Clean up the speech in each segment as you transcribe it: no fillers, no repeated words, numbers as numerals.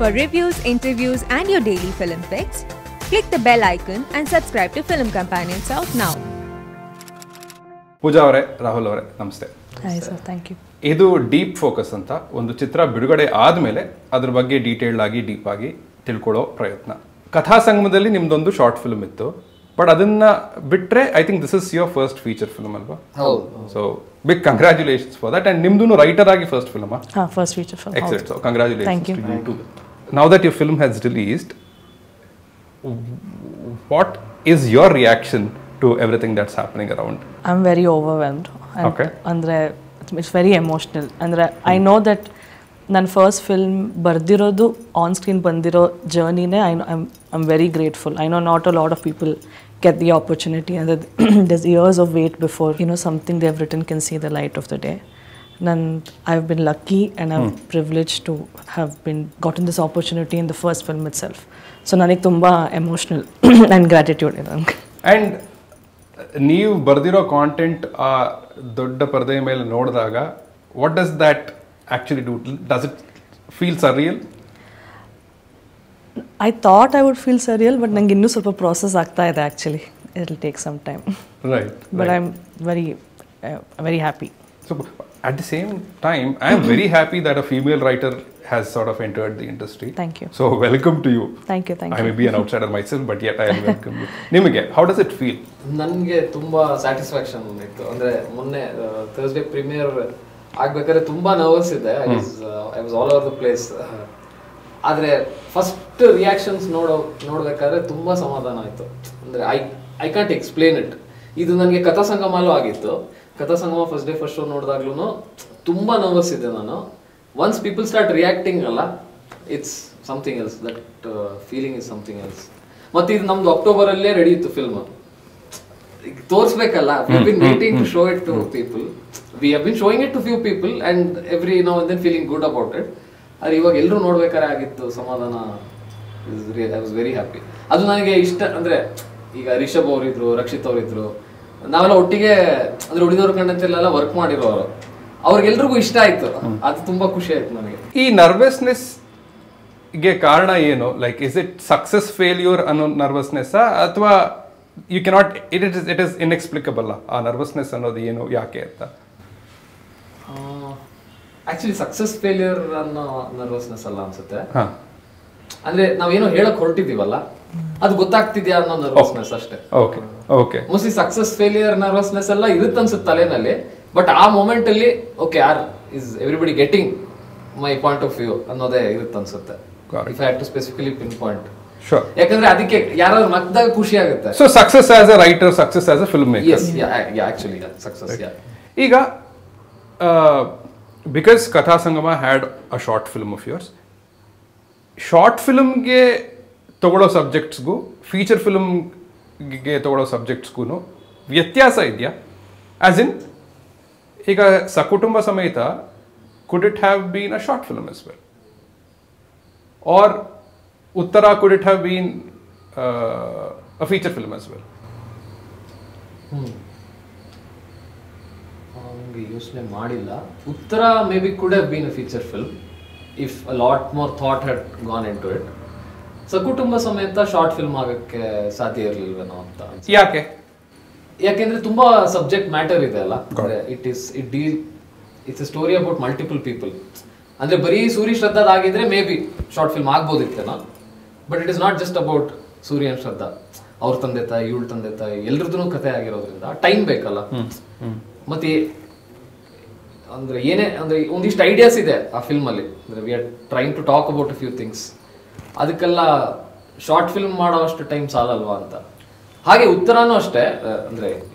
For reviews, interviews, and your daily film picks, click the bell icon and subscribe to Film Companion South now. Pooja avare, Rahul avare, namaste. Hi sir, thank you. ಇದು deep focus ಅಂತ ಒಂದು ಚಿತ್ರ ಬಿಡುಗಡೆ ಆದಮೇಲೆ ಅದ್ರ ಬಗ್ಗೆ detailed ಆಗಿ deep ಆಗಿ ತಿಳ್ಕೊಳ್ಳೋ ಪ್ರಯತ್ನ. ಕಥಾ ಸಂಗಮದಲ್ಲಿ ನಿಮ್ದೊಂದು ಶಾರ್ಟ್ ಫಿಲ್ಮ್ ಇತ್ತು, ಬಟ್ ಅದನ್ನ ಬಿಟ್ರೆ I think this is your first feature film ಅಲ್ವಾ? ಹೌದು. So big congratulations for that. And ನಿಮ್ದು ರೈಟರ್ ಆಗಿ first film? First feature film. Excellent. So congratulations Thank you. To you too. Now that your film has released, what is your reaction to everything that's happening around? I'm very overwhelmed. And Okay. Andre, it's very emotional. Andre, I know that ನನ್ನ first film ಬರ್ದಿರೋದು on screen ಬಂದಿರೋ ಜರ್ನಿನೇ I'm very grateful. I know not a lot of people get the opportunity and there's years of wait before something they've written can see the light of the day. I've been lucky and I'm privileged to have gotten this opportunity in the first film itself. So ನನಗೆ ತುಂಬ emotional and gratitude ಇದೆ ನನಗೆ. And ನೀವು ಬರೆದಿರೋ content ಆ ದೊಡ್ಡ ಪರದೆ ಮೇಲೆ ನೋಡಿದಾಗ what does that actually do? Does it feel surreal? I thought I would feel surreal, but ನಂಗೆ ಇನ್ನೂ ಸ್ವಲ್ಪ ಪ್ರಾಸೆಸ್ ಆಗ್ತಾ ಇದೆ actually. It'll take some time. Right. But I'm very happy. So at the same time, I am very happy that a female writer has sort of entered the industry. Thank you. So welcome to you. Thank you. I may be an outsider myself, but yet I will welcome you. ನಿಮಗೆ how does it feel? ನನಗೆ ತುಂಬಾ satisfaction ಇತ್ತು. ಅಂದ್ರೆ ಮೊನ್ನೆ Thursday premier ಆಗ್ಬೇಕಾದ್ರೆ ತುಂಬಾ nervous ಇದ್ದೆ. I was all over the place. ಆದ್ರೆ ಫಸ್ಟ್ ರಿಯಾಕ್ಷನ್ಸ್ ನೋಡ್ಬೇಕಾದ್ರೆ ತುಂಬಾ ಸಮಾಧಾನ ಆಯ್ತು. ಅಂದ್ರೆ ಐ ಕಾಂಟ್ ಎಕ್ಸ್ಪ್ಲೇನ್ ಇಟ್. ಇದು ನನಗೆ ಕಥಾ ಸಂಗಮಲ್ಲೂ ಆಗಿತ್ತು. Katha Sangama first day first show ನೋಡಿದಾಗ್ಲೂ ತುಂಬಾ ನರ್ವಸ್ ಇದ್ದೆ ನಾನು. ಒನ್ಸ್ ಪೀಪಲ್ ಸ್ಟಾರ್ಟ್ ರಿಯಾಕ್ಟಿಂಗ್ ಅಲ್ಲ, it's something else. That feeling is something else. ಮತ್ತೆ ಇದು ನಮ್ದು ಅಕ್ಟೋಬರ್ ಅಲ್ಲೇ ರೆಡಿ ಇತ್ತು ಫಿಲ್ಮ್. ತೋರಿಸ್ಬೇಕಲ್ಲ. We have been waiting to show it to people. We have been showing it to few people and every now and then feeling good about it. ಆದ್ರೆ ಇವಾಗ ಎಲ್ಲರೂ ನೋಡ್ಬೇಕಾರೆ ಆಗಿತ್ತು ಸಮಾಧಾನ. I was very happy. ಅದು ನನಗೆ ಇಷ್ಟ. ಅಂದ್ರೆ ಈಗ ರಿಷಬ್ ಅವರಿದ್ರು, ರಕ್ಷಿತ್ ಅವರಿದ್ರು, ನಾವೆಲ್ಲ ಒಟ್ಟಿಗೆ ಅಂದ್ರೆ ಉಳಿದವ್ರ ಕಂಡಂತೆಲ್ಲ ವರ್ಕ್ ಮಾಡಿರೋರು. ಅವ್ರಿಗೆಲ್ರಿಗೂ ಇಷ್ಟ ಆಯ್ತು. ಅದು ತುಂಬಾ ಖುಷಿ ಆಯ್ತು ನನಗೆ. ಈ ನರ್ವಸ್ನೆಸ್ ಗೆ ಕಾರಣ ಏನು? Like is it success failure ಅನ್ನೋ ನರ್ವಸ್ನೆಸ್ ಅಥವಾ ಯು ಕೆನಾಟ್ ಇಟ್ ಇಸ್ ಇನ್ಎಕ್ಸ್ಪ್ಲಿಕಬಲ್? ಆ ನರ್ವಸ್ನೆಸ್ ಅನ್ನೋದು ಏನು, ಯಾಕೆ ಅಂತ? ಆಕ್ಚುಲಿ ಸಕ್ಸಸ್ ಫೇಲ್ಯೂರ್ ಅನ್ನೋ ನರ್ವಸ್ನೆಸ್ ಅಲ್ಲ ಅನ್ಸುತ್ತೆ. ಅಂದ್ರೆ ನಾವೇನೋ ಹೇಳಕ್ ಹೊರಟಿದೀವಲ್ಲ, ಅದು ಗೊತ್ತಾಗ್ತಿದ್ಯಾ ಅನ್ನೋ ನರ್ವಸ್ನೆಸ್ ಅಷ್ಟೇ. ಮೋಸ್ಟ್ಲಿ ಸಕ್ಸಸ್ ಫೇಲಿಯರ್ ನರ್ವಸ್ನೆಸ್ ಎಲ್ಲ ಇರುತ್ತೆ ಅನ್ಸುತ್ತೆ ತಲೆನಲ್ಲಿ. ಬಟ್ ಆ ಮೂಮೆಂಟ್ ಅಲ್ಲಿ okay is everybody getting my point of view ಅನ್ನೋದೇ ಇರುತ್ತೆ ಅನ್ಸುತ್ತೆ. If I had to specifically pinpoint. ಯಾಕಂದ್ರೆ ಅದಕ್ಕೆ ಯಾರಾದ್ರೂ ನಗ್ದಾಗ ಖುಷಿ ಆಗುತ್ತೆ. So success as a writer, success as a filmmaker. Yes, actually success. ಈಗ because Katha Sangama had a short film of yours, short ಫಿಲ್ಮ್ಗೆ ತಗೊಳ್ಳೋ ಸಬ್ಜೆಕ್ಟ್ಸ್ಗೂ ಫೀಚರ್ ಫಿಲ್ಮ್ಗೆ ತಗೊಳ್ಳೋ ಸಬ್ಜೆಕ್ಟ್ಸ್ಗೂ ವ್ಯತ್ಯಾಸ ಇದೆಯಾ? ಆಸ್ ಇನ್ ಈಗ ಸಕುಟುಂಬ ಸಮೇತ could it have been a short film as well, or ಉತ್ತರ could it have been a feature film as well? ಯೋಚನೆ ಮಾಡಿಲ್ಲ. ಉತ್ತರ maybe could have been a feature film if a lot more thought had gone into it. ಸಕುಟುಂಬ ಸಮೇತ short film ಆಗಕ್ಕೆ ಸಾಧ್ಯ ಇರಲಿಲ್ವೇನೋ ಅಂತ. ಯಾಕೆ? ಯಾಕೆಂದ್ರೆ ತುಂಬಾ ಸಬ್ಜೆಕ್ಟ್ ಮ್ಯಾಟರ್ ಇದೆ ಅಲ್ಲ. It's a story about multiple people. ಅಂದ್ರೆ ಬರೀ ಸೂರ್ಯ ಶ್ರದ್ಧಾದ ಆಗಿದ್ರೆ ಮೇ ಬಿ ಶಾರ್ಟ್ ಫಿಲ್ಮ್ ಆಗ್ಬೋದಿತ್ತೇನೋ. But it is not just about Surya and Shraddha. ಅವ್ರ ತಂದೆ ತಾಯಿ, ಇವಳ ತಂದೆ ತಾಯಿ, ಎಲ್ರದ್ದು ಕಥೆ ಆಗಿರೋದ್ರಿಂದ ಟೈಮ್ ಬೇಕಲ್ಲ. ಮತ್ತೆ ಅಂದ್ರೆ ಏನೇ ಅಂದ್ರೆ ಒಂದಿಷ್ಟು ಐಡಿಯಾಸ್ ಇದೆ ಆ ಫಿಲ್ಮ್ ಅಲ್ಲಿ. ಅಂದ್ರೆ we are trying to talk about a few things. ಅದಕ್ಕೆಲ್ಲ ಶಾರ್ಟ್ ಫಿಲ್ಮ್ ಮಾಡೋ ಅಷ್ಟು ಟೈಮ್ ಸಾಲಲ್ವಾ ಅಂತ. ಹಾಗೆ ಉತ್ತರಾನು ಅಷ್ಟೇ. ಅಂದ್ರೆ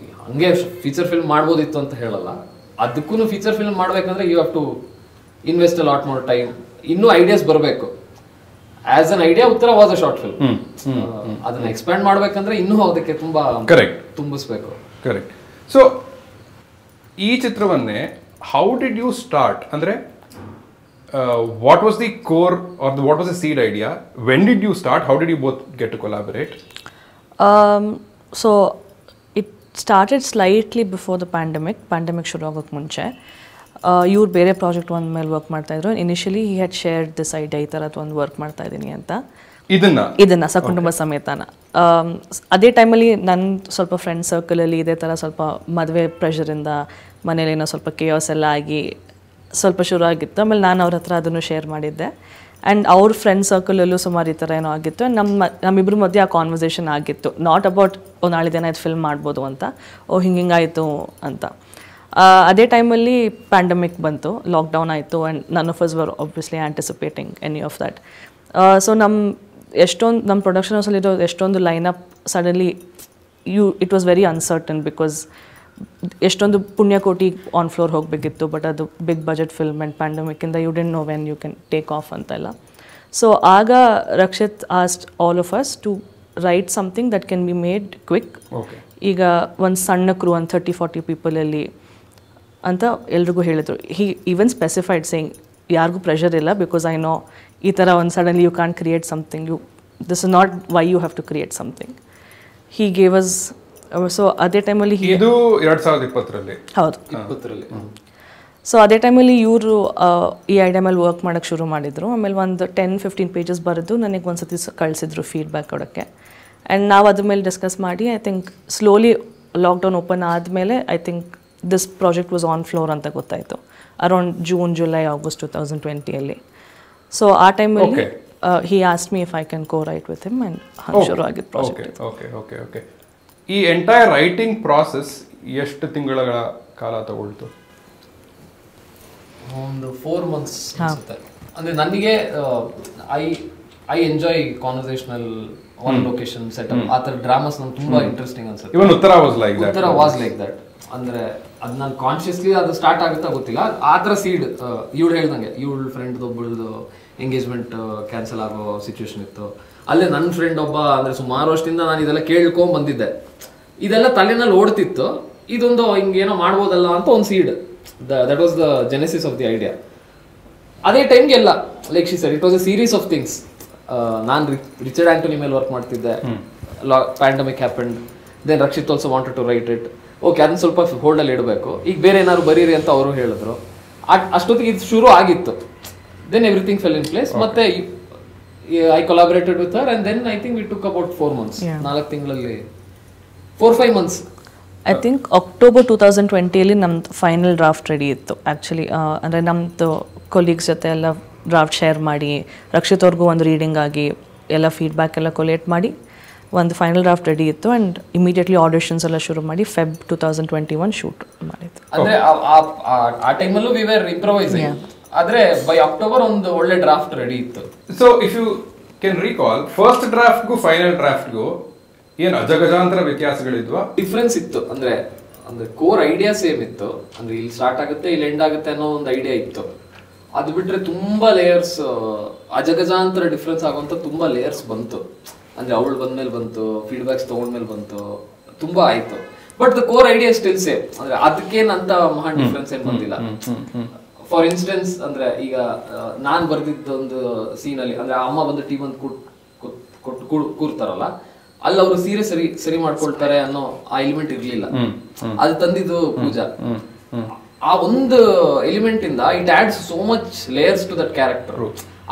ಹಂಗೆ ಫೀಚರ್ ಫಿಲ್ಮ್ ಮಾಡ್ಬೋದಿತ್ತು ಅಂತ ಹೇಳಲ್ಲ. ಅದಕ್ಕೂ ಫೀಚರ್ ಫಿಲ್ಮ್ ಮಾಡ್ಬೇಕಂದ್ರೆ you have to invest a lot more time. ಇನ್ನೂ ಐಡಿಯಾಸ್ ಬರಬೇಕು. As an idea Uttara was a short film. ಅದನ್ನ ಎಕ್ಸ್ಪ್ಯಾಂಡ್ ಮಾಡ್ಬೇಕಂದ್ರೆ ಇನ್ನೂ ಅದಕ್ಕೆ ತುಂಬಾ ತುಂಬಿಸ್ಬೇಕು. ಕರೆಕ್ಟ್. ಸೊ ಈ ಚಿತ್ರವನ್ನೇ ಹೌ ಡಿಡ್ ಯು ಸ್ಟಾರ್ಟ್? ಅಂದ್ರೆ what was the core or what was the seed idea? When did you start? How did you both get to collaborate? So it started slightly before the pandemic. Pandemic ಶುರು ಆಗೋಕ್ಕೆ ಮುಂಚೆ ಇವ್ರು ಬೇರೆ project ಒಂದು ಮೇಲೆ work ಮಾಡ್ತಾಯಿದ್ರು. Initially he had shared this idea, ಈ ಥರದ್ದು ಒಂದು ವರ್ಕ್ ಮಾಡ್ತಾ ಇದ್ದೀನಿ ಅಂತ. ಇದನ್ನ ಸಕುಟುಂಬ ಸಮೇತನ. ಅದೇ ಟೈಮಲ್ಲಿ ನನ್ನ ಸ್ವಲ್ಪ ಫ್ರೆಂಡ್ ಸರ್ಕಲಲ್ಲಿ ಇದೇ ಥರ ಸ್ವಲ್ಪ ಮದುವೆ ಪ್ರೆಷರಿಂದ ಮನೇಲಿ ಏನೋ ಸ್ವಲ್ಪ ಕೇಯಾಸ್ ಎಲ್ಲ ಆಗಿ ಸ್ವಲ್ಪ ಶುರು ಆಗಿತ್ತು. ಆಮೇಲೆ ನಾನು ಅವ್ರ ಹತ್ರ ಅದನ್ನು ಶೇರ್ ಮಾಡಿದ್ದೆ. ಆ್ಯಂಡ್ ಅವ್ರ ಫ್ರೆಂಡ್ ಸರ್ಕಲಲ್ಲೂ ಸುಮಾರು ಈ ಥರ ಏನೋ ಆಗಿತ್ತು. ಆ್ಯಂಡ್ ನಮ್ಮಿಬ್ಬರ ಮಧ್ಯೆ ಆ ಕಾನ್ವರ್ಸೇಷನ್ ಆಗಿತ್ತು. ನಾಟ್ ಅಬೌಟ್ ನಾಳೆ ದಿನ ಇದು ಫಿಲ್ಮ್ ಮಾಡ್ಬೋದು ಅಂತ, ಹಿಂಗಾಯಿತು ಅಂತ. ಅದೇ ಟೈಮಲ್ಲಿ ಪ್ಯಾಂಡಮಿಕ್ ಬಂತು, ಲಾಕ್ಡೌನ್ ಆಯಿತು. And none of us were obviously anticipating any of that. So ನಮ್ಮ ಪ್ರೊಡಕ್ಷನ್ ಹೌಸಲ್ಲಿರೋ ಎಷ್ಟೊಂದು lineup suddenly it was very uncertain, because ಎಷ್ಟೊಂದು ಪುಣ್ಯಕೋಟಿ ಆನ್ ಫ್ಲೋರ್ ಹೋಗಬೇಕಿತ್ತು. ಬಟ್ ಅದು ಬಿಗ್ ಬಜೆಟ್ ಫಿಲ್ಮ್ ಆ್ಯಂಡ್ ಪ್ಯಾಂಡಮಿಕ್ಕಿಂದ you didn't know when you can take off ಅಂತೆಲ್ಲ. So ಆಗ Rakshit asked all of us to write something that can be made quick. ಈಗ ಒಂದು ಸಣ್ಣ ಕ್ರೂ ಒಂದು 30-40 ಪೀಪಲಲ್ಲಿ ಅಂತ ಎಲ್ರಿಗೂ ಹೇಳಿದರು. ಹಿ ಈವನ್ ಸ್ಪೆಸಿಫೈಡ್ ಸೇಯಿಂಗ್ ಯಾರಿಗೂ ಪ್ರೆಷರ್ ಇಲ್ಲ, ಬಿಕಾಸ್ ಐ ನೋ ಈ ಥರ ಒಂದು suddenly you can create something, this is not why you have to create something. He gave us. So ಅದೇ ಟೈಮಲ್ಲಿ ಇದು 2020ರಲ್ಲಿ ಹೌದು. ಸೊ ಅದೇ ಟೈಮಲ್ಲಿ ಇವರು ಈ ಐಡಿಯಾ ಮೇಲೆ ವರ್ಕ್ ಮಾಡೋಕ್ಕೆ ಶುರು ಮಾಡಿದರು. ಆಮೇಲೆ ಒಂದು 10-15 ಪೇಜಸ್ ಬರೆದು ನನಗೆ ಒಂದು ಸತಿ ಕಳಿಸಿದ್ರು ಫೀಡ್ಬ್ಯಾಕ್ ಕೊಡೋಕ್ಕೆ. ಆ್ಯಂಡ್ ನಾವು ಅದ್ರ ಮೇಲೆ ಡಿಸ್ಕಸ್ ಮಾಡಿ I think slowly lockdown open ಆದಮೇಲೆ I think this project was on floor ಅಂತ ಗೊತ್ತಾಯಿತು, ಅರೌಂಡ್ ಜೂನ್, ಜುಲೈ, ಆಗಸ್ಟ್ 2020ಅಲ್ಲಿ. ಸೊ ಆ ಟೈಮಲ್ಲಿ he asked me if I can co-write with him and ಹಂಗೆ ಶುರು ಆಗಿದ್ದು ಪ್ರಾಜೆಕ್ಟ್. ಓಕೆ. ಈ ಎಂಟೈರ್ ರೈಟಿಂಗ್ ಪ್ರಾಸೆಸ್ ಎಷ್ಟು ತಿಂಗಳ ಕಾಲ ತಗೊಳ್ತು? ಒಂದು 4 months ಅನ್ಸುತ್ತೆ. ಅಂದರೆ ನನಗೆ I enjoy conversational one location setup, ಆ ಥರ ಡ್ರಾಮಾಸ್ ನಂಗೆ ತುಂಬ ಇಂಟ್ರೆಸ್ಟಿಂಗ್ ಅನ್ಸುತ್ತೆ. ಇವನ್ ಉತ್ತರ ವಾಸ್ ಲೈಕ್ ದಟ್. ಅಂದರೆ ಅದು ನಾನು ಕಾನ್ಷಿಯಸ್ಲಿ ಅದು ಸ್ಟಾರ್ಟ್ ಆಗುತ್ತಾ ಗೊತ್ತಿಲ್ಲ, ಆ ಥರ ಸೀಡ್ ಇವಳು ಹೇಳ್ದಂಗೆ ಇವಳು ಫ್ರೆಂಡ್ದು ಒಬ್ಬಳದು ಎಂಗೇಜ್ಮೆಂಟ್ ಕ್ಯಾನ್ಸಲ್ ಆಗೋ ಸಿಚುವೇಶನ್ ಇತ್ತು. ಅಲ್ಲೇ ನನ್ನ ಫ್ರೆಂಡ್ ಒಬ್ಬ, ಅಂದರೆ ಸುಮಾರು ವರ್ಷದಿಂದ ನಾನು ಇದೆಲ್ಲ ಕೇಳ್ಕೊಂಡ್ ಬಂದಿದ್ದೆ, ಇದೆಲ್ಲ ತಲೆನಲ್ಲಿ ಓಡ್ತಿತ್ತು, ಇದೊಂದು ಹಿಂಗೇನೋ ಮಾಡ್ಬೋದಲ್ಲ ಅಂತ ಒಂದು seed. That was the genesis of the idea. ಅದೇ ಟೈಮ್ಗೆಲ್ಲ like she said it was a series of things. ನಾನು ರಿಚರ್ಡ್ ಆಂಟೋನಿ ಮೇಲೆ ವರ್ಕ್ ಮಾಡ್ತಿದ್ದೆ, pandemic happened, then Rakshit also wanted to write it. Okay, ಅದನ್ನ ಸ್ವಲ್ಪ ಹೋಲ್ಡಲ್ಲಿ ಇಡಬೇಕು, ಈಗ ಬೇರೆ ಏನಾದ್ರು ಬರೀರಿ ಅಂತ ಅವರು ಹೇಳಿದ್ರು. ಅಷ್ಟೊತ್ತಿಗೆ ಇದು ಶುರು ಆಗಿತ್ತು. Then everything fell in place. ಮತ್ತೆ I collaborated with her, and then I think we took about 4 months, 4 ತಿಂಗಳಲ್ಲಿ 4-5 months. ಐ ಥಿಂಕ್ ಅಕ್ಟೋಬರ್ 2020ಅಲ್ಲಿ ನಮ್ದು ಫೈನಲ್ ಡ್ರಾಫ್ಟ್ ರೆಡಿ ಇತ್ತು ಆ್ಯಕ್ಚುಲಿ. ಅಂದರೆ ನಮ್ಮದು ಕೊಲೀಗ್ಸ್ ಜೊತೆ ಎಲ್ಲ ಡ್ರಾಫ್ಟ್ ಶೇರ್ ಮಾಡಿ, ರಕ್ಷಿತ್ ಅವ್ರಿಗೂ ಒಂದು ರೀಡಿಂಗ್ ಆಗಿ ಎಲ್ಲ ಫೀಡ್ಬ್ಯಾಕ್ ಎಲ್ಲ ಕೊಲೇಟ್ ಮಾಡಿ ಒಂದು ಫೈನಲ್ ಡ್ರಾಫ್ಟ್ ರೆಡಿ ಇತ್ತು. ಆ್ಯಂಡ್ ಇಮಿಡಿಯೇಟ್ಲಿ ಆಡಿಷನ್ಸ್ ಎಲ್ಲ ಶುರು ಮಾಡಿ Feb 2021 ಶೂಟ್ ಮಾಡಿತ್ತು. ಅಂದರೆ ಆ ಟೈಮಲ್ಲೂ ವಿ ವೇರ್ ಇಂಪ್ರೊವೈಸಿಂಗ್. ಆದರೆ ಬೈ ಅಕ್ಟೋಬರ್ ಒಂದು ಒಳ್ಳೆ ಡ್ರಾಫ್ಟ್ ರೆಡಿ ಇತ್ತು. So if you can recall, first ಡ್ರಾಫ್ಟ್ಗೂ ಫೈನಲ್ ಡ್ರಾಫ್ಟ್ಗೂ ಏನು ಅಜಗಜಾಂತರ ವ್ಯತ್ಯಾಸಗಳಿದ್ವಾ? ಡಿಫ್ರೆನ್ಸ್ ಇತ್ತು. ಅಂದ್ರೆ ಕೋರ್ ಐಡಿಯಾ ಸೇಮ್ ಇತ್ತು. ಅಂದ್ರೆ ಇಲ್ಲಿ ಸ್ಟಾರ್ಟ್ ಆಗುತ್ತೆ, ಇಲ್ಲಿ ಎಂಡ್ ಆಗುತ್ತೆ ಅನ್ನೋ ಒಂದು ಐಡಿಯಾ ಇತ್ತು. ಅದು ಬಿಟ್ರೆ ತುಂಬಾ ಲೇಯರ್ಸ್, ಅಜಗಜಾಂತರ ಡಿಫ್ರೆನ್ಸ್ ಆಗುವಂತ ತುಂಬಾ ಲೇಯರ್ಸ್ ಬಂತು. ಅಂದ್ರೆ ಅವಳು ಬಂದ್ಮೇಲೆ ಬಂತು, ಫೀಡ್ಬ್ಯಾಕ್ಸ್ ತಗೊಂಡ್ಮೇಲೆ ಬಂತು, ತುಂಬಾ ಆಯ್ತು. But the core idea still same. ಅಂದ್ರೆ ಅದಕ್ಕೇನಂತ ಮಹಾನ್ ಡಿಫ್ರೆನ್ಸ್ ಏನ್ ಬಂದಿಲ್ಲ. ಫಾರ್ ಇನ್ಸ್ಟೆನ್ಸ್, ಅಂದ್ರೆ ಈಗ ನಾನ್ ಬರ್ದಿದ್ದೊಂದು ಸೀನ್ ಅಲ್ಲಿ, ಅಂದ್ರೆ ಅಮ್ಮ ಬಂದು ಟೀ ಬಂದು ಕೂರ್ತಾರಲ್ಲ, ಅಲ್ಲಿ ಅವರು ಸೀರೆ ಸರಿ ಮಾಡ್ಕೊಳ್ತಾರೆ ಅನ್ನೋ ಆ ಎಲಿಮೆಂಟ್ ಇರ್ಲಿಲ್ಲ. ಅದು ತಂದಿದ್ದು ಪೂಜಾ. ಆ ಒಂದು ಎಲಿಮೆಂಟ್ ಇಂದ it adds so much layers to that character.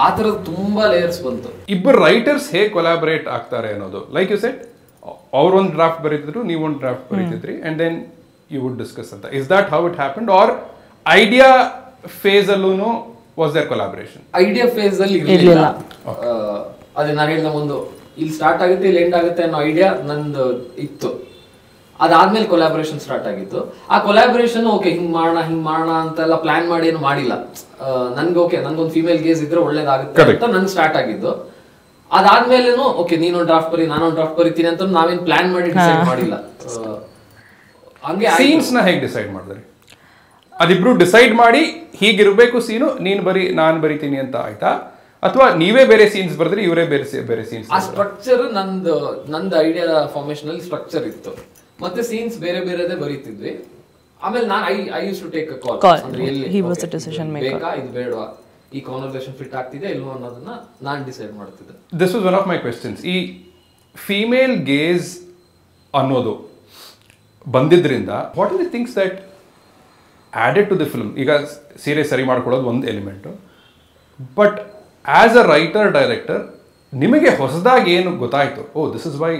ಆ ತರದ ತುಂಬಾ ಲೇಯರ್ಸ್ ಬಂತು. ಇಬ್ಬರು ರೈಟರ್ಸ್ ಹೇಗೆ ಕೊಲಾಬರೇಟ್ ಆಗ್ತಾರೆ ಅನ್ನೋದು, ಲೈಕ್ ಯು ಸೆಡ್, ಅವ್ರೊಂದು ಡ್ರಾಫ್ಟ್ ಬರೀತಿದ್ರು, ನೀವೊಂದು ಡ್ರಾಫ್ಟ್ ಬರೀತಿದ್ರಿ, and then you would discuss ಅಂತ. Is that how it happened, or idea phase ಅಲ್ಲೂ was there collaboration? Idea phase ಅಲ್ಲಿ ಇರಲಿಲ್ಲ. ಅದೇ ನಾನು ಹೇಳಿದ ಒಂದು ಇಲ್ಲಿ ಸ್ಟಾರ್ಟ್ ಆಗುತ್ತೆ, ಇಲ್ಲಿ ಎಂಡ್ ಆಗುತ್ತೆ ಅನ್ನೋ ಐಡಿಯಾ ನಂದು ಇತ್ತು. ಅದಾದ್ಮೇಲೆ ಕೊಲಾಬರೇಷನ್ ಸ್ಟಾರ್ಟ್ ಆಗಿತ್ತು. ಆ ಕೊಲಾಬರೇಷನ್ ಓಕೆ ಹಿಂಗ್ ಮಾಡೋಣ ಅಂತೆಲ್ಲ ಪ್ಲಾನ್ ಮಾಡಿ ಏನು ಮಾಡಿಲ್ಲ. ನನ್ಗೆ ಓಕೆ, ನನ್ಗೊಂದು ಫೀಮೇಲ್ ಗೇಸ್ ಇದ್ರೆ ಒಳ್ಳೇದಾಗುತ್ತೆ ಅಂತ ನನ್ಗೆ ಸ್ಟಾರ್ಟ್ ಆಗಿದ್ದು. ಅದಾದ್ಮೇಲೆನು ಓಕೆ ನೀನೊಂದು ಡ್ರಾಫ್ಟ್ ಬರೀ, ನಾನೊಂದು ಡ್ರಾಫ್ಟ್ ಬರೀತೀನಿ ಅಂತ ನಾವೇನ್ ಪ್ಲಾನ್ ಮಾಡಿ ಡಿಸೈಡ್ ಮಾಡಿಲ್ಲ. ಹಂಗೆ ಸೀನ್ಸ್ ನ ಹೇಗೆ ಡಿಸೈಡ್ ಮಾಡಿದ್ರಿ? ಅದಿಬ್ರು ಡಿಸೈಡ್ ಮಾಡಿ ಹೀಗಿರ್ಬೇಕು ಸೀನು, ನೀನ್ ಬರೀ ನಾನ್ ಬರೀತೀನಿ ಅಂತ ಆಯ್ತಾ, ಅಥವಾ ನೀವೇ ಬೇರೆ ಸೀನ್ಸ್ ಬರೆದ್ರಿ, ಇವರೇ ಬೇರೆ ಸೀನ್ಸ್? ಆ ಸ್ಟ್ರಕ್ಚರ್ ನಂದು ಐಡಿಯಾ ಫಾರ್ಮೇಶನ್ ಅಲ್ಲಿ ಸ್ಟ್ರಕ್ಚರ್ ಇತ್ತು, ಮತ್ತೆ ಸೀನ್ಸ್ ಬೇರೆ ಬೇರೆದೇ ಬರೀತಿದ್ವಿ. ಆಮೇಲೆ ನಾನು I used to take a call. ಅಂದ್ರೆ ಎಲ್ಲಿ ಬೇಕಾ, ಇದು ಬೇಡವಾ, ಈ ಕಾನ್ವರ್ಸೇಷನ್ ಫಿಟ್ ಆಗ್ತಿದೆ ಇಲ್ವೋ ಅನ್ನೋದನ್ನ ನಾನು ಡಿಸೈಡ್ ಮಾಡ್ತಿದ್ದೆ. This was one of my questions. ಈ ಫೀಮೇಲ್ ಗೇಜ್ ಅನ್ನೋದು ಬಂದಿದ್ರಿಂದ what are the things that added to the film. ಈಗ ಸೀರೆ ಸರಿ ಮಾಡ್ಕೊಳ್ಳೋದು ಒಂದು element, but as a writer director ನಿಮಗೆ ಹೊಸದಾಗಿ ಏನು ಗೊತ್ತಾಯಿತು, this is why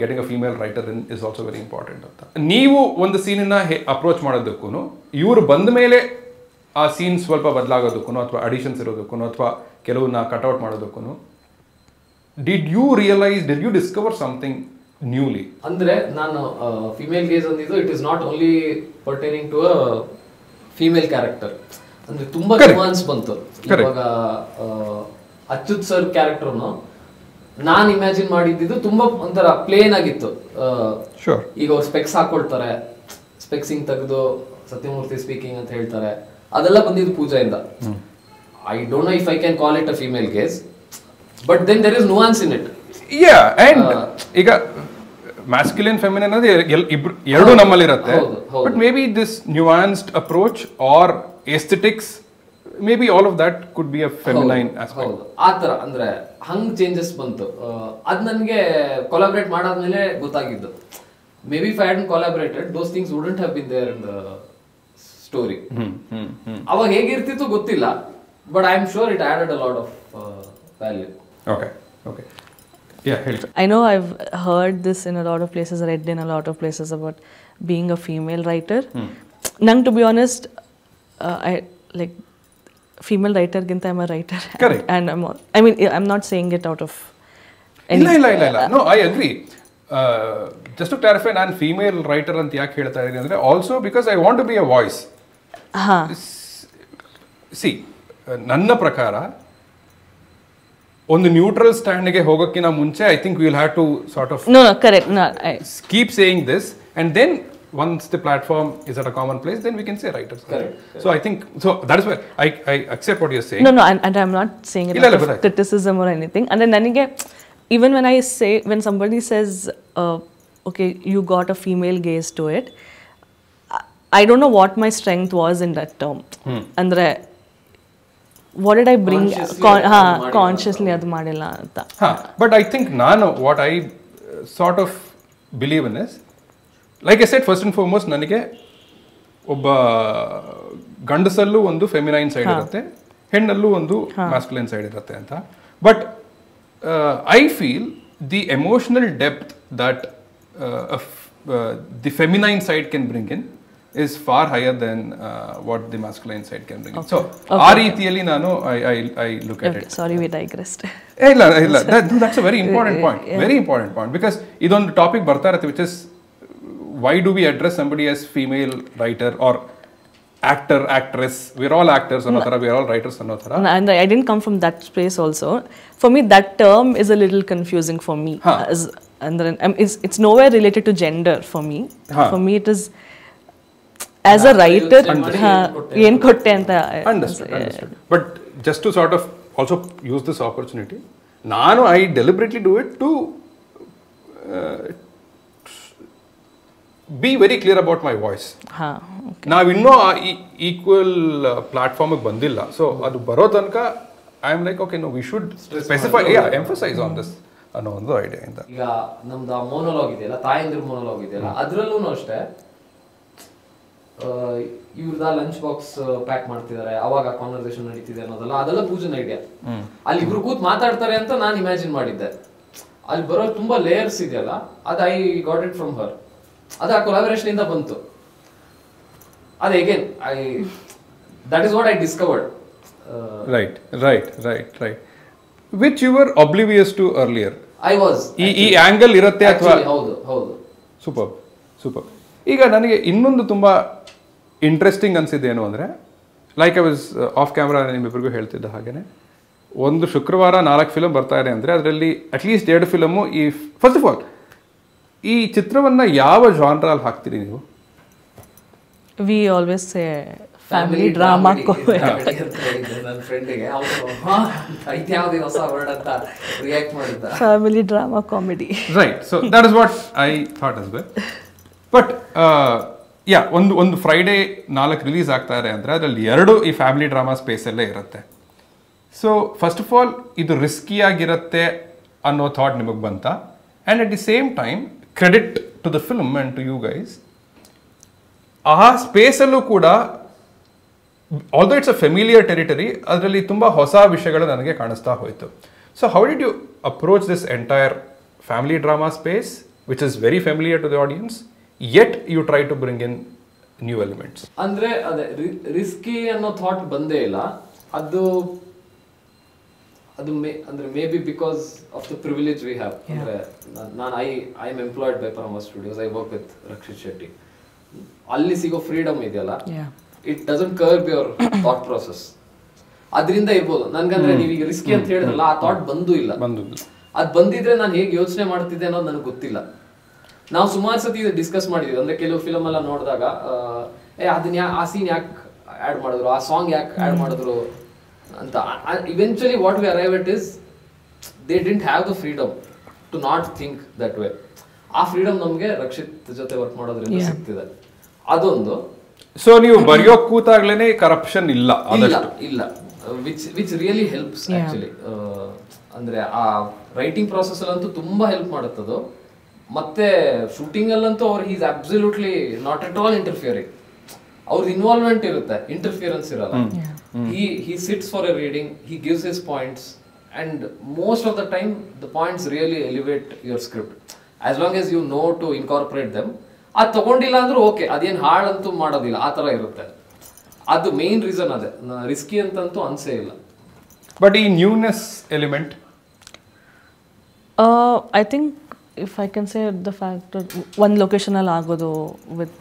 getting a female writer is also very important ಅಂತ. ನೀವು ಒಂದು ಸೀನನ್ನ ಅಪ್ರೋಚ್ ಮಾಡೋದಕ್ಕೂ ಇವರು ಬಂದ ಮೇಲೆ ಆ ಸೀನ್ ಸ್ವಲ್ಪ ಬದಲಾಗೋದಕ್ಕೂ ಅಥವಾ ಅಡಿಷನ್ಸ್ ಇರೋದಕ್ಕೂ ಅಥವಾ ಕೆಲವನ್ನ ಕಟ್ಔಟ್ ಮಾಡೋದಕ್ಕೂ did you discover something newly? ಅಂದ್ರೆ ನಾನು ಫಿಮೇಲ್ ಗೇಸ್ ಅಂದಿದ್ದು it is not only pertaining to a female character. ಅಂದ್ರೆ ತುಂಬಾ ನ್ಯೂಯಾನ್ಸ್ ಬಂತು. ಇವಾಗ ಅಚ್ಯುತ್ ಸರ್ ಕ್ಯಾರೆಕ್ಟರ್ನು ನಾನ್ ಇಮ್ಯಾಜಿನ್ ಮಾಡಿದ್ದು ತುಂಬಾ ಒಂಥರ ಪ್ಲೇನ್ ಆಗಿತ್ತು. ಈಗ ಅವ್ರು ಸ್ಪೆಕ್ಸ್ ಹಾಕೊಳ್ತಾರೆ, ಸ್ಪೆಕ್ಸಿಂಗ್ ತೆಗೆದು ಸತ್ಯಮೂರ್ತಿ ಸ್ಪೀಕಿಂಗ್ ಅಂತ ಹೇಳ್ತಾರೆ, ಅದೆಲ್ಲ ಬಂದಿದ್ದು ಪೂಜಾಯಿಂದ. I don't know if I can call it a female gaze, but then there is nuance in it. And ಈಗ ಮ್ಯಾಸ್ಕ್ಯುಲಿನ್ ಫೆಮಿನಿನ್ ಅನ್ನೋದು ಎರಡು ನಮ್ಮಲ್ಲಿರುತ್ತೆ, but maybe this nuanced approach or aesthetics, maybe all of that could be a feminine aspect. ಆ ತರ ಅಂದ್ರೆ ಹಂಗ್ changes ಬಂತು. ಅದ್ ನನ್ಗೆ ಕೊಲಾಬ್ರೇಟ್ ಮಾಡಾದ್ಮೇಲೆ ಗೊತ್ತಾಗಿದ್ದು. Maybe if I hadn't collaborated those things wouldn't have been there in the story. ಅವಾಗ ಹೇಗಿರ್ತಿತ್ತು ಗೊತ್ತಿಲ್ಲ, but I am sure it added a lot of value. Okay. Yeah, ಹೇಳಿ. I know I've heard this in a lot of places, read in a lot of places about being a female writer. Nang, to be honest, I like female writer ginta I'm a writer. Correct. And I'm not saying it out of ಇಲ್ಲ. No, I agree. Just to clarify, ನಾನು female writer ಅಂತ ಯಾಕೆ ಹೇಳ್ತಾ ಇದ್ದೀನಿ ಅಂದರೆ also because I want to be a voice. See, ನನ್ನ ಪ್ರಕಾರ ಒಂದು ನ್ಯೂಟ್ರಲ್ ಸ್ಟ್ಯಾಂಡ್ಗೆ ಹೋಗೋಕ್ಕಿಂತ ಮುಂಚೆ I think will have to sort of keep saying this and then once the platform is at a common place, then we can say writers. Correct. So I think that is where I accept what you're saying. No, and I'm not saying it out of criticism or anything. And then nanige, even when somebody says okay, you got a female gaze to it, I don't know what my strength was in that term. Andre what did I bring consciously adu madilla anta. But I think nanu what I sort of believe in is, like I said, first and foremost ನನಗೆ ಒಬ್ಬ ಗಂಡಸಲ್ಲೂ ಒಂದು feminine side ಇರುತ್ತೆ, ಹೆಣ್ಣಲ್ಲೂ ಒಂದು masculine side ಇರುತ್ತೆ ಅಂತ. But I feel the emotional depth that the feminine side can bring in is far higher than what the masculine side can bring. So, ಆ ರೀತಿಯಲ್ಲಿ ನಾನು I look at it. Sorry, we digressed. ಇಲ್ಲ, that's a very important point. Very important point, because ಇದೊಂದು topic ಬರ್ತಾ ಇರುತ್ತೆ, which is why do we address somebody as female writer or actor, actress? We're all actors ಅನ್ನೋ ಥರ, we're all writers ಅನ್ನೋ ಥರ. And I didn't come from that space also. For me, that term is a little confusing for me. It's nowhere related to gender for me. For me, it is as a writer, ಏನು ಕೊಟ್ಟೆ ಅಂತ. Understood. But just to sort of also use this opportunity, ನಾನು I deliberately do it to be very clear about my voice. ನಾವಿನ್ನೂ equal ಪ್ಲಾಟ್ಫಾರ್ಮ್ಗೆ ಬಂದಿಲ್ಲ. So ಅದು ಬರೋ ತನಕ I am like okay, no, we should specify, emphasize on this ಅನ್ನೋ ಒಂದು idea ಇಂದ. ಈಗ ನಮ್ದು ಮೋನೋಲಾಗ್ ಇದೆಯಲ್ಲ, ತಾಯಂದ್ರ ಮೋನೋಲಾಗ್ ಇದೆಯಲ್ಲ, ಅದ್ರಲ್ಲೂ ಅಷ್ಟೇ ಇವ್ರದ ಲಂಚ್ ಬಾಕ್ಸ್ ಪ್ಯಾಕ್ ಮಾಡ್ತಿದ್ದಾರೆ, ಅವಾಗ ಕಾನ್ವರ್ಸೇಷನ್ ನಡೀತಿದೆ ಅನ್ನೋದಲ್ಲ, ಅದೆಲ್ಲ ಪೂಜನ್ ಐಡಿಯಾ. ಅಲ್ಲಿ ಇಬ್ರು ಕೂತ್ ಮಾತಾಡ್ತಾರೆ ಅಂತ ನಾನು ಇಮ್ಯಾಜಿನ್ ಮಾಡಿದ್ದೆ. ಅಲ್ಲಿ ಬರೋ ತುಂಬಾ ಲೇಯರ್ಸ್ ಇದೆಯಲ್ಲ, ಅದು I got it from her. ಅದು ಆ ಕೊಲಾಬರೇಷನ್ ಇಂದ ಬಂತು. ಅದು again that is what I discovered. Right which you were oblivious to earlier. I was ಈ ಆಂಗಲ್ ಇರುತ್ತೆ ಅಥವಾ? ಹೌದು. ಸೂಪರ್. ಈಗ ನನಗೆ ಇನ್ನೊಂದು ತುಂಬಾ ಇಂಟ್ರೆಸ್ಟಿಂಗ್ ಅನ್ಸಿದ್ದು ಏನು ಅಂದರೆ, like I was off camera ನಿಮ್ಮಿಬ್ಬರಿಗೂ ಹೇಳ್ತಿದ್ದ ಹಾಗೇನೆ, ಒಂದು ಶುಕ್ರವಾರ 4 ಫಿಲಮ್ ಬರ್ತಾ ಇದೆ ಅಂದರೆ ಅದರಲ್ಲಿ ಅಟ್ಲೀಸ್ಟ್ 2 ಫಿಲಮು ಈ ಫಸ್ಟ್ ಆಫ್ ಆಲ್ ಈ ಚಿತ್ರವನ್ನ ಯಾವ ಜಾನ್ರಲ್ಲಿ ಹಾಕ್ತೀರಿ ನೀವು? We always say family drama comedy. ನನ್ನ ಫ್ರೆಂಡಿಗೆ ಹೊಸ ವರ್ಡ್ ಅಂತ ರಿಯಾಕ್ಟ್ ಮಾಡಿದ್ದ, family drama comedy. Right. So that is what I thought as well. But ಒಂದು ಫ್ರೈಡೇ 4 ರಿಲೀಸ್ ಆಗ್ತಾ ಇದೆ ಅಂದರೆ ಅದರಲ್ಲಿ 2 ಈ ಫ್ಯಾಮಿಲಿ ಡ್ರಾಮಾ ಸ್ಪೇಸಲ್ಲೇ ಇರುತ್ತೆ. ಸೊ ಫಸ್ಟ್ ಆಫ್ ಆಲ್ ಇದು ರಿಸ್ಕಿಯಾಗಿರುತ್ತೆ ಅನ್ನೋ ಥಾಟ್ ನಿಮಗೆ ಬಂತ? And at the same time, credit to the film and to you guys, ಆ ಸ್ಪೇಸಲ್ಲೂ ಕೂಡ although it's a familiar territory, ಅದರಲ್ಲಿ ತುಂಬ ಹೊಸ ವಿಷಯಗಳು ನನಗೆ ಕಾಣಿಸ್ತಾ ಹೋಯಿತು. So how did you approach this entire family drama space which is very familiar to the audience, yet you try to bring in new elements? ಅಂದ್ರೆ ಅದೇ ರಿಸ್ಕಿ ಅನ್ನೋ ಥಾಟ್ ಬಂದೇ ಇಲ್ಲ. ಅದು ಅಂದ್ರೆ maybe because of the privilege we have. ಅಂದ್ರೆ ನಾನು I am employed by Parama studios, I work with Rakshit Shetty. ಅಲ್ಲಿ ಸಿಗೋ ಫ್ರೀಡಮ್ ಇದೆಯಲ್ಲ, it doesn't curb your thought process. ಅದರಿಂದ ಇರ್ಬೋದು ನನ್ಗಂದ್ರೆ ನೀವೀಗ ರಿಸ್ಕಿ ಅಂತ ಹೇಳಿದ್ರಲ್ಲ, ಆ ಥಾಟ್ ಬಂದೂ ಇಲ್ಲ. ಅದ್ ಬಂದಿದ್ರೆ ನಾನು ಹೇಗೆ ಯೋಚನೆ ಮಾಡ್ತಿದ್ದೆ ಅನ್ನೋದು ನನಗೆ ಗೊತ್ತಿಲ್ಲ. ನಾವು ಸುಮಾರು ಸತಿ ಡಿಸ್ಕಸ್ ಮಾಡಿದ್ವಿ. ಅಂದ್ರೆ ಕೆಲವು ಫಿಲಮ್ ಎಲ್ಲ ನೋಡಿದಾಗ ಅದನ್ನ ಆ ಸೀನ್ ಯಾಕೆ ಆಡ್ ಮಾಡಿದ್ರು, ಆ ಸಾಂಗ್ ಯಾಕೆ ಆಡ್ ಮಾಡಿದ್ರು ಅಂತ. Eventually what we arrive it is they didn't have the freedom to not think that way. ಆ ಫ್ರೀಡಮ್ ನಮ್ಗೆ ರಕ್ಷಿತ್ ಜೊತೆ ವರ್ಕ್ ಮಾಡೋದ್ರಿಂದ ಸಿಗ್ತಿದೆ. ಅದೊಂದು. ಸೊ ನೀವು ಬರೆಯೋ ಕೂತಾಗ್ಲೇನೆ ಕರಪ್ಷನ್ ಇಲ್ಲ ಇಲ್ಲ, ವಿಚ್ ರಿಯಲಿ ಹೆಲ್ಪ್ಸ್ ಆಕ್ಚುಲಿ. ಅಂದ್ರೆ ಆ ರೈಟಿಂಗ್ ಪ್ರಾಸೆಸ್ ಅಲ್ಲಂತೂ ತುಂಬಾ ಹೆಲ್ಪ್ ಮಾಡುತ್ತದು. ಮತ್ತೆ ಶೂಟಿಂಗ್ ಅಲ್ಲಂತೂ ಅವ್ರು is absolutely not at all interfering. ಅವ್ರದ್ದು ಇನ್ವಾಲ್ವ್ಮೆಂಟ್ ಇರುತ್ತೆ, ಇಂಟರ್ಫಿಯರೆನ್ಸ್ ಇರಲ್ಲ. he sits for a reading, he gives his points, and most of the time the points really elevate your script as long as you know to incorporate them. ಅದು ತಗೊಂಡಿಲ್ಲ ಅಂದ್ರೂ okay, ಅದೇನು ಹಾಳಂತೂ ಮಾಡೋದಿಲ್ಲ, ಆ ಥರ ಇರುತ್ತೆ. ಅದು ಮೇನ್ ರೀಸನ್ ಅದೇ, ರಿಸ್ಕಿ ಅಂತಂತೂ ಅನ್ಸೇ ಇಲ್ಲ. ಬಟ್ ಈ newness element, I think if I can say the fact ಒಂದು ಲೊಕೇಶನಲ್ಲಿ ಆಗೋದು ವಿತ್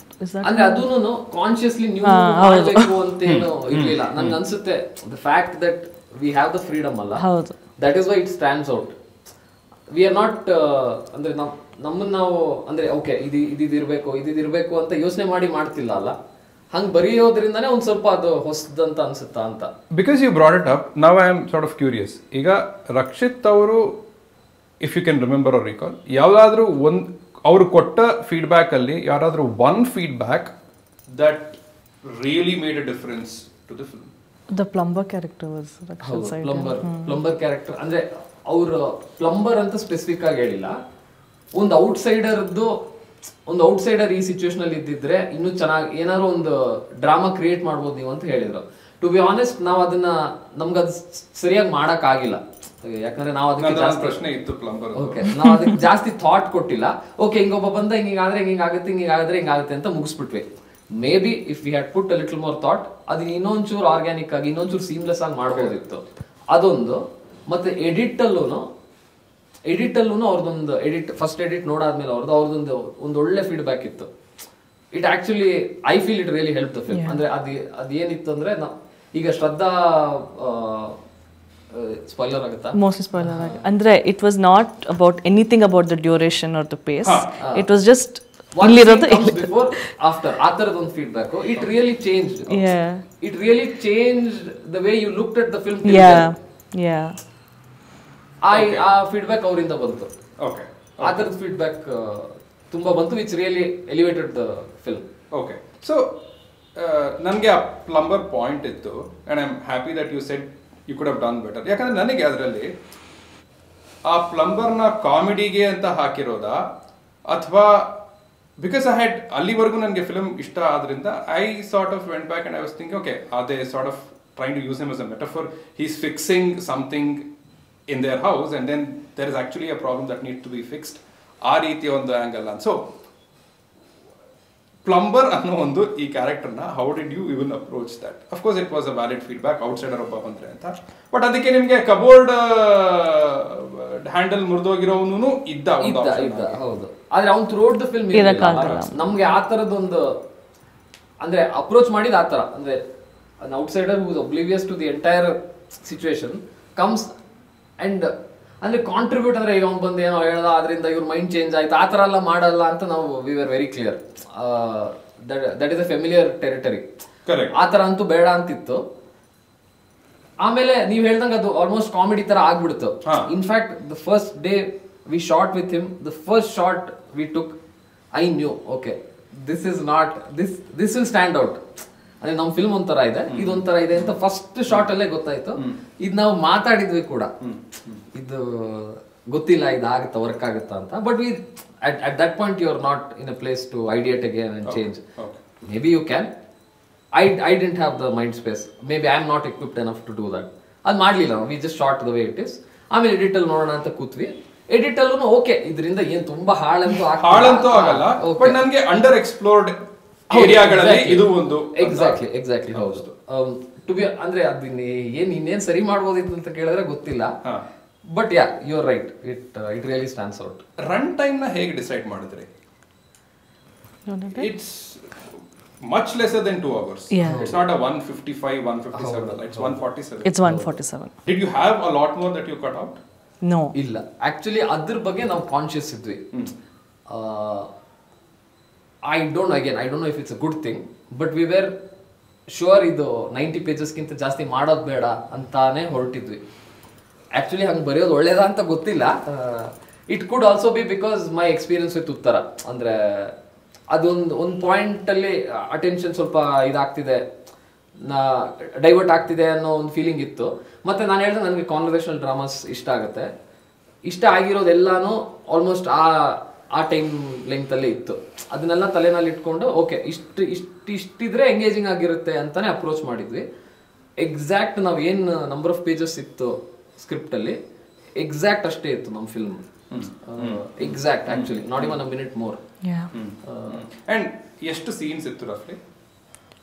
ಅಂದ್ರೆ ಅದೂನು ಕಾನ್ಶಿಯಸ್ಲಿ ನೀವು ಮಾಡಬೇಕು ಅಂತ ಏನು ಇರ್ಲಿಲ್ಲ. ನನ್ಗೆ ಅನ್ಸುತ್ತೆ the fact that we have the freedom ಅಲ್ಲ, that is why it stands out. We are not ಅಂದ್ರೆ ನಮ್ಮನ್ನ ನಾವು ಅಂದ್ರೆ ಓಕೆ ಇದಿರ್ಬೇಕು ಅಂತ ಯೋಚನೆ ಮಾಡಿ ಮಾಡ್ತಿಲ್ಲ ಅಲ್ಲ, ಹಂಗ್ ಬರೆಯೋದ್ರಿಂದಾನೇ ಒಂದ್ ಸ್ವಲ್ಪ ಅದು ಹೊಸದಂತ ಅನ್ಸುತ್ತಾ ಅಂತ. Because you brought it up, now I am sort of curious. ಈಗ ರಕ್ಷಿತ್ ಅವರು, if you can remember or recall, ಯಾವ್ದಾದ್ರು ಅವರು ಕೊಟ್ಟ ಫೀಡ್ಬ್ಯಾಕ್ ಅಲ್ಲಿ ಯಾರಾದ್ರೂ one feedback that really made a difference to the film? The plumber character was plumber character. ಅಂದ್ರೆ ಅವರು plumber ಅಂತ ಸ್ಪೆಸಿಫಿಕ್ ಆಗಿ ಹೇಳಿಲ್ಲ, ಒಂದು ಔಟ್ಸೈಡರ್ ಈ ಸಿಚುವೇಶನ್ ಅಲ್ಲಿ ಇದ್ದಿದ್ರೆ ಇನ್ನೂ ಚೆನ್ನಾಗಿ ಏನಾದ್ರು ಒಂದು ಡ್ರಾಮಾ ಕ್ರಿಯೇಟ್ ಮಾಡ್ಬೋದು ನೀವು ಅಂತ ಹೇಳಿದ್ರು. ಟು ಬಿ ಆನೆಸ್ಟ್, ನಾವು ಅದನ್ನ ನಮ್ಗೆ ಅದು ಸರಿಯಾಗಿ ಮಾಡಕ್ ಆಗಿಲ್ಲ. ಯಾಕಂದ್ರೆ ನಾವು ಅದಕ್ಕೆ ಪ್ರಶ್ನೆ ಇತ್ತು ಪ್ಲಂಬರ್. ಓಕೆ, ನಾವು ಅದಕ್ಕೆ ಜಾಸ್ತಿ ಥಾಟ್ ಕೊಟ್ಟಿಲ್ಲ. ಓಕೆ, ಹಿಂಗೊಬ್ಬ ಬಂದ ಹಿಂಗಾದ್ರೆ ಹಿಂಗಾಗುತ್ತೆ ಅಂತ ಮುಗಿಸ್ಬಿಟ್ವಿ. Maybe if we had put a little more thought, ಅದನ್ನ ಇನ್ನೊಂಚೂರು ಆರ್ಗ್ಯಾನಿಕ್ ಆಗಿ ಇನ್ನೊಂಚೂರು ಸೀಮ್ಲೆಸ್ ಆಗಿ ಮಾಡ್ಬೋದಿತ್ತು. ಅದೊಂದು. ಮತ್ತೆ ಎಡಿಟ್ ಅಲ್ಲೂ ಅವ್ರದ್ದೊಂದು ಫಸ್ಟ್ ಎಡಿಟ್ ನೋಡಾದ್ಮೇಲೆ ಅವ್ರದ್ದೊಂದು ಒಳ್ಳೆ ಫೀಡ್ಬ್ಯಾಕ್ ಇತ್ತು. It actually I feel it really help the film. ಅಂದ್ರೆ ಅದೇನಿತ್ತು ಅಂದ್ರೆ, ಈಗ ಶ್ರದ್ಧಾ ಸ್ಪಾಯ್ಲರ್ ಆಗುತ್ತಾ? ಮೋಸ್ಟ್ಲಿ ಸ್ಪಾಯ್ಲರ್ ಆಗಿ. ಅಂದ್ರೆ it was not about anything about the duration or the pace. It was just ಇಲ್ಲಿರೋದು ಬಿಫೋರ್ ಆಫ್ಟರ್ ಆ ತರದೊಂದು feedback. It really changed. It really changed the way you looked at the film. ಆ feedback ಅವರಿಂದ ಬಂತು. Okay, ಆ ತರದ feedback ತುಂಬಾ ಬಂತು, which really elevated the film. Okay, so ನನಗೆ ಆ ಪ್ಲಂಬರ್ ಪಾಯಿಂಟ್ ಇತ್ತು, and I am happy that you said you could have done better. ಯಾಕಂದ್ರೆ ನನಗೆ ಅದರಲ್ಲಿ ಆ ಪ್ಲಂಬರ್ನ ಕಾಮಿಡಿಗೆ ಅಂತ ಹಾಕಿರೋದಾ, ಅಥವಾ ಬಿಕಾಸ್ ಐ ಹ್ಯಾಡ್ ಅಲ್ಲಿವರೆಗೂ ನನಗೆ ಫಿಲ್ಮ್ ಇಷ್ಟ ಆದ್ರಿಂದ I sort of went back and I was thinking, okay, ಅದೇ sort of trying to use him as a metaphor. He is fixing something in their house and then there is actually a problem that needs to be fixed. ಆ ರೀತಿಯ ಒಂದು angle. So plumber ಅನ್ನೋ ಒಂದು ಈ ಕ್ಯಾರೆಕ್ಟರ್ನ how did you even approach that? Of course it was a valid feedback, outsider ಒಬ್ಬ ಬಂದ್ರೆ ಅಂತ. ಬಟ್ ಅದಕ್ಕೆ ನಿಮ್ಗೆ ಕಬೋರ್ಡ್ ಹ್ಯಾಂಡಲ್ ಮುರಿದೋಗಿರೋನು ಇದ್ದ. ಹೌದು, ಆದ್ರೆ ಅವ್ನು ಥ್ರೂಔಟ್ ದ ಫಿಲ್ಮ್ ನಮ್ಗೆ ಆ ತರದೊಂದು ಅಂದ್ರೆ ಅಪ್ರೋಚ್ ಮಾಡಿದ ಆ ತರ. ಅಂದ್ರೆ an outsider who is oblivious to the entire situation comes and ಅಂದ್ರೆ ಕಾಂಟ್ರಿಬ್ಯೂಟ್. ಅಂದ್ರೆ ಈಗ ಅವ್ನು ಬಂದು ಏನೋ ಹೇಳ್ದ, ಅದರಿಂದ ಇವ್ರ ಮೈಂಡ್ ಚೇಂಜ್ ಆಯ್ತು, ಆ ಥರ ಎಲ್ಲ ಮಾಡಲ್ಲ ಅಂತ ನಾವು V are very clear. That is a familiar territory. ಆ ಥರ ಅಂತೂ ಬೇಡ ಅಂತಿತ್ತು. ಆಮೇಲೆ ನೀವು ಹೇಳ್ದಂಗೆ ಅದು ಆಲ್ಮೋಸ್ಟ್ ಕಾಮಿಡಿ ತರ ಆಗ್ಬಿಡ್ತು. In fact the first day we shot with him, the first shot we took, I knew okay this is not this will stand out. ಅಂದ್ರೆ ನಮ್ ಫಿಲ್ಮ್ ಒಂಥರ ಇದೆ, ಇದೊಂಥರ ಇದೆ ಅಂತ ಫಸ್ಟ್ ಶಾರ್ಟ್ ಅಲ್ಲೇ ಗೊತ್ತಾಯ್ತು. ಇದು ನಾವು ಮಾತಾಡಿದ್ವಿ ಕೂಡ, ಇದು ಗೊತ್ತಿಲ್ಲ ಇದಾಗುತ್ತಾ ವರ್ಕ್ ಆಗುತ್ತಾ ಅಂತ. But we at that point you are not in a place to ideate again and change. maybe you can. I didn't have the mind space. Maybe I am not equipped enough to do that. ಅದು ಮಾಡಲಿಲ್ಲ. We just shut the way it is. ಆಮೇಲೆ ಎಡಿಟಲ್ಲಿ ನೋಡೋಣ ಅಂತ ಕೂತ್ವಿ. ಎಡಿಟಲ್ಲೂ okay, ಇದರಿಂದ ಏನು ತುಂಬಾ ಹಾಳಂತೂ ಆಗಲ್ಲ, but ನನಗೆ ಅಂಡರ್ ಎಕ್ಸ್ಪ್ಲೋರ್ಡ್ ಏರಿಯಾಗಳಲ್ಲಿ ಇದು ಒಂದು ಎಕ್ಸಾಕ್ಟ್ಲಿ ಹೌದು. ಟು ಬಿ ಅಂದ್ರೆ ಅದನ್ನ ಇನ್ನೇನ್ ಸರಿ ಮಾಡ್ಬೋದಿತ್ತು ಅಂತ ಕೇಳಿದ್ರೆ ಗೊತ್ತಿಲ್ಲ. But yeah, you are right, it really stands out. Run time ನ ಹೇಗೆ ಡಿಸೈಡ್ ಮಾಡಿದ್ರಿ? It's much lesser than 2 hours. Yeah. It's not a 155, 157. It's 147. It's 147. Did you have a lot more that you cut out? No. ಇಲ್ಲ, actually ಅದ್ರ ಬಗ್ಗೆ ನಾವು conscious ಇದ್ವಿ. I don't know if it's a good thing, but we were sure ಇದು 90 ಪೇಜಸ್ಗಿಂತ ಜಾಸ್ತಿ ಮಾಡೋದು ಬೇಡ ಅಂತಾನೆ ಹೊರಟಿದ್ವಿ. ಆಕ್ಚುಲಿ ಹಂಗೆ ಬರೆಯೋದು ಒಳ್ಳೇದಾ ಅಂತ ಗೊತ್ತಿಲ್ಲ. It could also be because my experience with ಉತ್ತರ. ಅಂದರೆ ಒಂದು ಪಾಯಿಂಟಲ್ಲಿ ಅಟೆನ್ಷನ್ ಸ್ವಲ್ಪ ಇದಾಗ್ತಿದೆ, ಡೈವರ್ಟ್ ಆಗ್ತಿದೆ ಅನ್ನೋ ಒಂದು ಫೀಲಿಂಗ್ ಇತ್ತು. ಮತ್ತು ನಾನು ಹೇಳಿದೆ ನನಗೆ ಕಾನ್ವರ್ಸೇಷನಲ್ ಡ್ರಾಮಾಸ್ ಇಷ್ಟ ಆಗುತ್ತೆ. ಇಷ್ಟ ಆಗಿರೋದೆಲ್ಲಾನು ಆಲ್ಮೋಸ್ಟ್ ಆ ಟೈಮ್ ಲೆಂಗ್ತಲ್ಲೇ ಇತ್ತು. ಅದನ್ನೆಲ್ಲ ತಲೆನಲ್ಲಿ ಇಟ್ಕೊಂಡು ಓಕೆ ಇಷ್ಟಿದ್ರೆ ಎಂಗೇಜಿಂಗ್ ಆಗಿರುತ್ತೆ ಅಂತಾನೆ ಅಪ್ರೋಚ್ ಮಾಡಿದ್ವಿ. ಎಕ್ಸಾಕ್ಟ್ ನಾವು ಏನು ನಂಬರ್ ಆಫ್ ಪೇಜಸ್ ಇತ್ತು ಸ್ಕ್ರಿಪ್ಟಲ್ಲಿ ಎಕ್ಸಾಕ್ಟ್ ಅಷ್ಟೇ ಇತ್ತು ನಮ್ಮ film. Exact actually not even a minute more. And ಎಷ್ಟು ಸೀನ್ಸ್ ಇತ್ತು ರಫ್ಲಿ?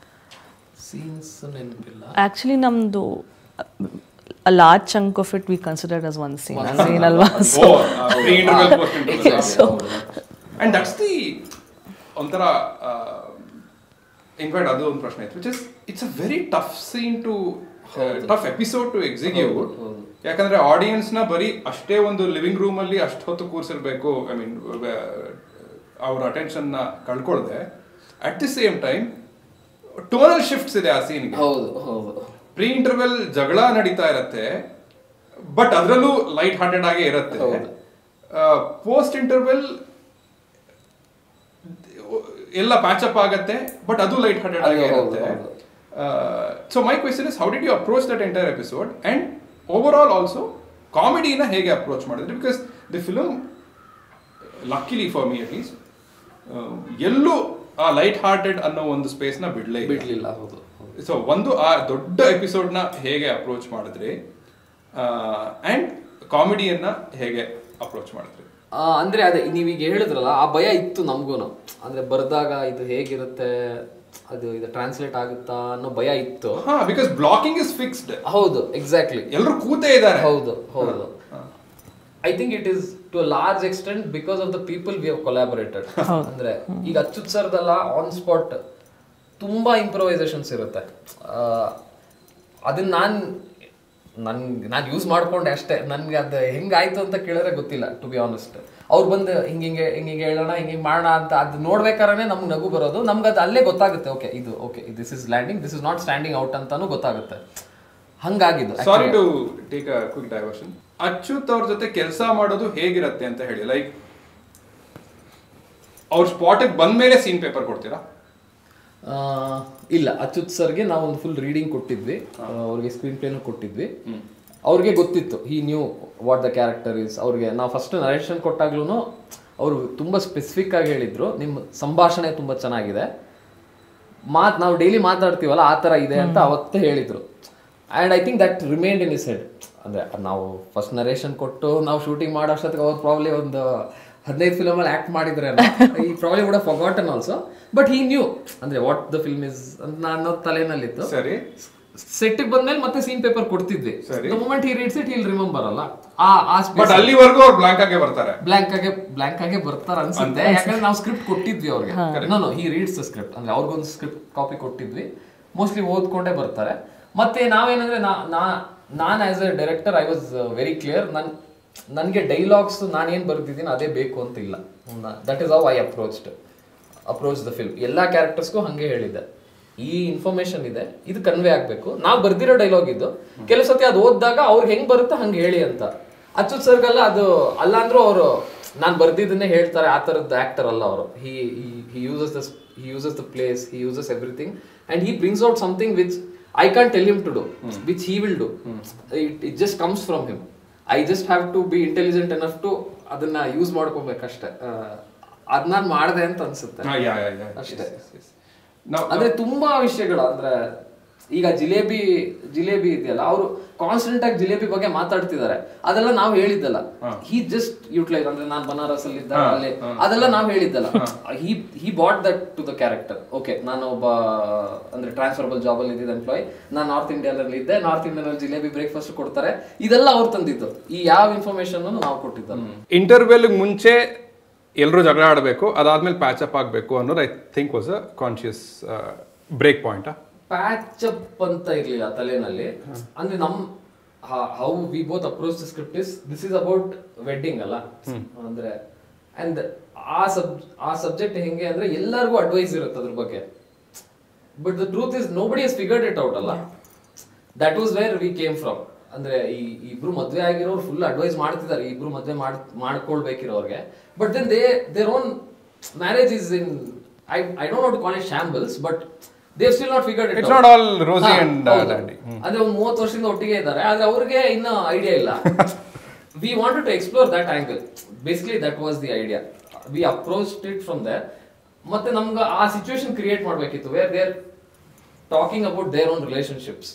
ಸೀನ್ಸ್ ನೆನಪಿಲ್ಲ ಆಕ್ಚುಲಿ. ನಮ್ದು a large chunk of it we considered as one scene alva. So pre-interval, post-interval. So and that's the ontara in fact adu one prashne itte, which is it's a very tough scene to tough episode to execute. ಯಾಕಂದ್ರೆ audience ನ ಬರೀ ಅಷ್ಟೇ ಒಂದು living room ಅಲ್ಲಿ ಅಷ್ಟು ಹೊತ್ತು ಕೂರಿಸಿರ್ಬೇಕು. I mean ಅವ್ರ attention ನ ಕಳ್ಕೊಳ್ದೆ at the same time tonal shifts ಇದೆ ಆ ಸೀನ್ಗೆ. ಪ್ರೀ ಇಂಟರ್ವೆಲ್ ಜಗಳ ನಡೀತಾ ಇರತ್ತೆ, ಬಟ್ ಅದರಲ್ಲೂ ಲೈಟ್ ಹಾರ್ಟೆಡ್ ಆಗೇ ಇರುತ್ತೆ. ಪೋಸ್ಟ್ ಇಂಟರ್ವೆಲ್ ಎಲ್ಲ ಪ್ಯಾಚಪ್ ಆಗತ್ತೆ, ಬಟ್ ಅದು ಲೈಟ್ ಹಾರ್ಟೆಡ್ ಆಗೇ ಇರುತ್ತೆ. So my question is, how did you approach that entire episode? And over also ಕಾಮಿಡಿನ ಹೇಗೆ ಅಪ್ರೋಚ್ ಮಾಡಿದ್ರಿ? Because the film luckily for me at least ಎಲ್ಲೂ ಆ ಲೈಟ್ ಹಾರ್ಟೆಡ್ ಅನ್ನೋ ಒಂದು ಸ್ಪೇಸ್ ನ ಬಿಡ್ಲಿಲ್ಲ. ಹೌದು. ಸೊ ಒಂದು ಆ ದೊಡ್ಡ ಎಪಿಸೋಡ್ ನ ಹೇಗೆ ಅಪ್ರೋಚ್ ಮಾಡಿದ್ರಿ ಅಂಡ್ ಕಾಮಿಡಿಯನ್ನ ಹೇಗೆ ಅಪ್ರೋಚ್ ಮಾಡಿದ್ರಿ? ಅಂದ್ರೆ ಅದೇ ನೀವೀಗ ಹೇಳಿದ್ರಲ್ಲ, ಆ ಭಯ ಇತ್ತು ನಮ್ಗೂನು. ಅಂದ್ರೆ ಬರ್ದಾಗ ಇದು ಹೇಗಿರುತ್ತೆ, ಅದು ಇದು ಟ್ರಾನ್ಸ್ಲೇಟ್ ಆಗುತ್ತಾ ಅನ್ನೋ ಭಯ ಇತ್ತು. Because blocking is fixed. ಹೌದು, ಎಕ್ಸಾಕ್ಟ್ಲಿ. ಎಲ್ಲರೂ ಕೂತೇ ಇದ್ದಾರೆ. ಹೌದು. I think it is to a large extent because of the people we have collaborated. ಅಂದ್ರೆ ಈಗ ಅಚ್ಯುತ್ ಸರ್ದಲ್ಲ ಆನ್ ಸ್ಪಾಟ್ ತುಂಬಾ ಇಂಪ್ರೊವೈಸೇಷನ್ಸ್ ಇರುತ್ತೆ. ಅದನ್ನ ನಾನು ಯೂಸ್ ಮಾಡ್ಕೊಂಡೆ ಅಷ್ಟೇ. ನನ್ಗೆ ಅದು ಹೆಂಗಾಯ್ತು ಅಂತ ಕೇಳಿದ್ರೆ ಗೊತ್ತಿಲ್ಲ, ಟು ಬಿ ಆನೆಸ್ಟ್. ಅವ್ರು ಬಂದು ಹಿಂಗೆ ಹೇಳೋಣ, ಹಿಂಗೆ ಮಾಡೋಣ ಅಂತ ಅದು ನೋಡ್ಬೇಕಾದ್ರೆ ನಮ್ಗೆ ನಗು ಬರೋದು. ನಮ್ಗೆ ಅದು ಅಲ್ಲೇ ಗೊತ್ತಾಗುತ್ತೆ, okay this is landing, this is not standing out ಅಂತಾನು ಗೊತ್ತಾಗುತ್ತೆ. ಹಂಗಾಗಿದ್ದು. Sorry to take a quick diversion. Achyuth ಅವ್ರ ಜೊತೆ ಕೆಲಸ ಮಾಡೋದು ಹೇಗಿರುತ್ತೆ ಅಂತ ಹೇಳಿ. ಲೈಕ್ ಅವ್ರ ಸ್ಪಾಟಿಗೆ ಬಂದ್ಮೇಲೆ ಸೀನ್ ಪೇಪರ್ ಕೊಡ್ತೀರಾ? ಇಲ್ಲ, ಅಚ್ಯುತ್ ಸರ್ಗೆ ನಾವು ಒಂದು ಫುಲ್ ರೀಡಿಂಗ್ ಕೊಟ್ಟಿದ್ವಿ, ಅವ್ರಿಗೆ ಸ್ಕ್ರೀನ್ ಪ್ಲೇನು ಕೊಟ್ಟಿದ್ವಿ. ಅವ್ರಿಗೆ ಗೊತ್ತಿತ್ತು, he knew what the character is. ಅವ್ರಿಗೆ ನಾವು ಫಸ್ಟ್ ನರೇಷನ್ ಕೊಟ್ಟಾಗ್ಲೂ ಅವರು ತುಂಬ ಸ್ಪೆಸಿಫಿಕ್ ಆಗಿ ಹೇಳಿದ್ರು, ನಿಮ್ಮ ಸಂಭಾಷಣೆ ತುಂಬ ಚೆನ್ನಾಗಿದೆ, ನಾವು ಡೈಲಿ ಮಾತಾಡ್ತೀವಲ್ಲ ಆ ಥರ ಇದೆ ಅಂತ ಅವತ್ತೇ ಹೇಳಿದರು. And I think that remained in is head. ಅಂದರೆ ನಾವು ಫಸ್ಟ್ ನರೇಷನ್ ಕೊಟ್ಟು ನಾವು ಶೂಟಿಂಗ್ ಮಾಡೋ ಅಷ್ಟೊತ್ತಿಗೆ ಅವ್ರು ಪ್ರಾಬ್ಲಿ ಒಂದು 15 ಫಿಲಮಲ್ಲಿ ಆ್ಯಕ್ಟ್ ಮಾಡಿದ್ರೆ ಈ probably would have forgotten also. But he knew ಅಂದರೆ ವಾಟ್ ದ ಫಿಲ್ಮ್ ಇಸ್ ಅಂತ ಅನ್ನೋ ತಲೆನಲ್ಲಿತ್ತು. ಸರಿ, ಸೆಟ್ಟಿಗೆ ಬಂದ್ಮೇಲೆ ಮತ್ತೆ ಸೀನ್ ಪೇಪರ್ ಕೊಡ್ತಿದ್ವಿ. The moment he reads it he'll remember ಅಲ್ಲ. ಬಟ್ ಅಲ್ಲಿವರೆಗೂ ಅವ್ರು ಬ್ಲಾಂಕ್ ಆಗೇ ಬರ್ತಾರೆ. ಬ್ಲಾಂಕ್ ಆಗೇ ಬರ್ತಾರೆ ಅನ್ಸುತ್ತೆ, ಯಾಕಂದ್ರೆ ನಾವು ಸ್ಕ್ರಿಪ್ಟ್ ಕೊಟ್ಟಿದ್ವಿ ಅವ್ರಿಗೆ. No he reads the script. ಅಂದ್ರೆ ಅವ್ರಿಗೊಂದು ಸ್ಕ್ರಿಪ್ಟ್ ಕಾಪಿ ಕೊಟ್ಟಿದ್ವಿ, ಮೋಸ್ಟ್ಲಿ ಓದ್ಕೊಂಡೇ ಬರ್ತಾರೆ. ಮತ್ತೆ ನಾವೇನಂದ್ರೆ ನಾನು as a director I was very clear. ನನಗೆ ಡೈಲಾಗ್ಸ್ ನಾನೇನು ಬರ್ತಿದ್ದೀನಿ ಅದೇ ಬೇಕು ಅಂತ ಇಲ್ಲ. That is how I approach the film. ಎಲ್ಲ ಕ್ಯಾರೆಕ್ಟರ್ಸ್ಗೂ ಹಾಗೆ ಹೇಳಿದ್ದೆ, ಈ ಇನ್ಫಾರ್ಮೇಶನ್ ಇದೆ, ಇದು ಕನ್ವೆ ಆಗಬೇಕು. ನಾವು ಬರ್ದಿರೋ ಡೈಲಾಗ್ ಇದು, ಕೆಲವು ಸತಿ ಅದು ಓದಿದಾಗ ಅವ್ರಿಗೆ ಹೆಂಗೆ ಬರುತ್ತೆ ಹಂಗೆ ಹೇಳಿ ಅಂತ. ಅಚ್ಯುತ್ ಸರ್ಗೆಲ್ಲ ಅದು ಅಲ್ಲ ಅಂದ್ರೂ ಅವರು ನಾನು ಬರ್ದಿದ್ದನ್ನೇ ಹೇಳ್ತಾರೆ, ಆ ಥರದ್ದು ಆ್ಯಕ್ಟರ್ ಅಲ್ಲ ಅವರು. he uses the place, he uses everything, and he brings out something which I can't tell him to do, which he will do. It just comes from him. I just have to be intelligent enough to ಅದನ್ನ use ಮಾಡ್ಕೋಬೇಕಷ್ಟೇ. ಅದ್ ನಾನು ಮಾಡಿದೆ ಅಂತ ಅನ್ಸುತ್ತೆ ಅಷ್ಟೇ. ಅಂದ್ರೆ ತುಂಬಾ ವಿಷಯಗಳು ಅಂದ್ರೆ ಈಗ ಜಿಲೇಬಿ ಇದೆಯಲ್ಲ, ಅವರು ಕಾನ್ಸ್ಟೆಂಟ್ ಆಗಿ ಜಿಲೇಬಿ ಬಗ್ಗೆ ಮಾತಾಡ್ತಿದ್ದಾರೆ, ಅದೆಲ್ಲ ನಾವು ಹೇಳಿದ್ದಲ್ಲ. ಹಿ ಜಸ್ಟ್ ಯೂಟಿಲೈಸ್, ಅಂದ್ರೆ ನಾನು ಬನಾರಸ್ ಅಲ್ಲಿ ಇದ್ದ ಅಲ್ಲಿ ಅದೆಲ್ಲ ನಾವು ಹೇಳಿದ್ದಲ್ಲ. He brought that to the character. Okay, ನಾನು ಒಬ್ಬ ಅಂದ್ರೆ ಟ್ರಾನ್ಸ್ಫರಬಲ್ ಜಾಬ್ ಅಲ್ಲಿ ಇದ್ದಿದ್ದ ಎಂಪ್ಲಾಯ್, ನಾನು ನಾರ್ತ್ ಇಂಡಿಯಾದಲ್ಲಿ ಇದ್ದೆ, ನಾರ್ತ್ ಇಂಡಿಯಾದಲ್ಲಿ ಜಿಲೇಬಿ ಬ್ರೇಕ್ಫಾಸ್ಟ್ ಕೊಡ್ತಾರೆ, ಇದೆಲ್ಲ ಅವ್ರು ತಂದಿದ್ದು. ಈ ಯಾವ ಇನ್ಫಾರ್ಮೇಶನ್ ನಾವು ಕೊಟ್ಟಿದ್ದಲ್ಲ. ಇಂಟರ್ವೆಲ್ ಮುಂಚೆ ಎಲ್ಲರೂ ಜಗಳ ಆಡಬೇಕು, ಅದಾದ್ಮೇಲೆ ಪ್ಯಾಚ್ ಅಪ್ ಆಗಬೇಕು ಅನ್ನೋದು I think was a conscious break point. Patch up ಅಂತ ಇರ್ಲಿಲ್ಲ ತಲೆನಲ್ಲಿ. ಅಂದ್ರೆ ನಮ್ how we both approach the script is this is about wedding ಅಲ್ಲ, ಅಂದ್ರೆ ಅಂಡ್ ಆ ಸಬ್ಜೆಕ್ಟ್ ಹೆಂಗೆ ಅಂದ್ರೆ ಎಲ್ಲರಿಗೂ ಅಡ್ವೈಸ್ ಇರುತ್ತೆ ಅದ್ರ ಬಗ್ಗೆ. But the truth is nobody has figured it out ಅಲ್ಲ. That was where we came from. ಅಂದ್ರೆ ಈ ಇಬ್ರು ಮದ್ವೆ ಆಗಿರೋರು ಫುಲ್ ಅಡ್ವೈಸ್ ಮಾಡ್ತಿದ್ದಾರೆ, ಇಬ್ರು ಮದ್ವೆ ಮಾಡ್ಕೊಳ್ಬೇಕಿರೋರ್ಗೆ. But then their own marriage is in I don't know to call it shambles, but they've still not figured it out. It's not all rosy and dandy. ಅಂದ್ರೆ 30 ವರ್ಷದಿಂದ ಒಟ್ಟಿಗೆ ಇದ್ದಾರೆ, ಆದ್ರೆ ಅವ್ರಿಗೆ ಇನ್ನ ಐಡಿಯಾ ಇಲ್ಲ. We wanted to explore that angle. Basically that was the idea. We approached it from there. ಮತ್ತೆ ನಮ್ಗೆ ಆ ಸಿಚುವೇಶನ್ ಕ್ರಿಯೇಟ್ ಮಾಡ್ಬೇಕಿತ್ತು where they're talking about their own relationships.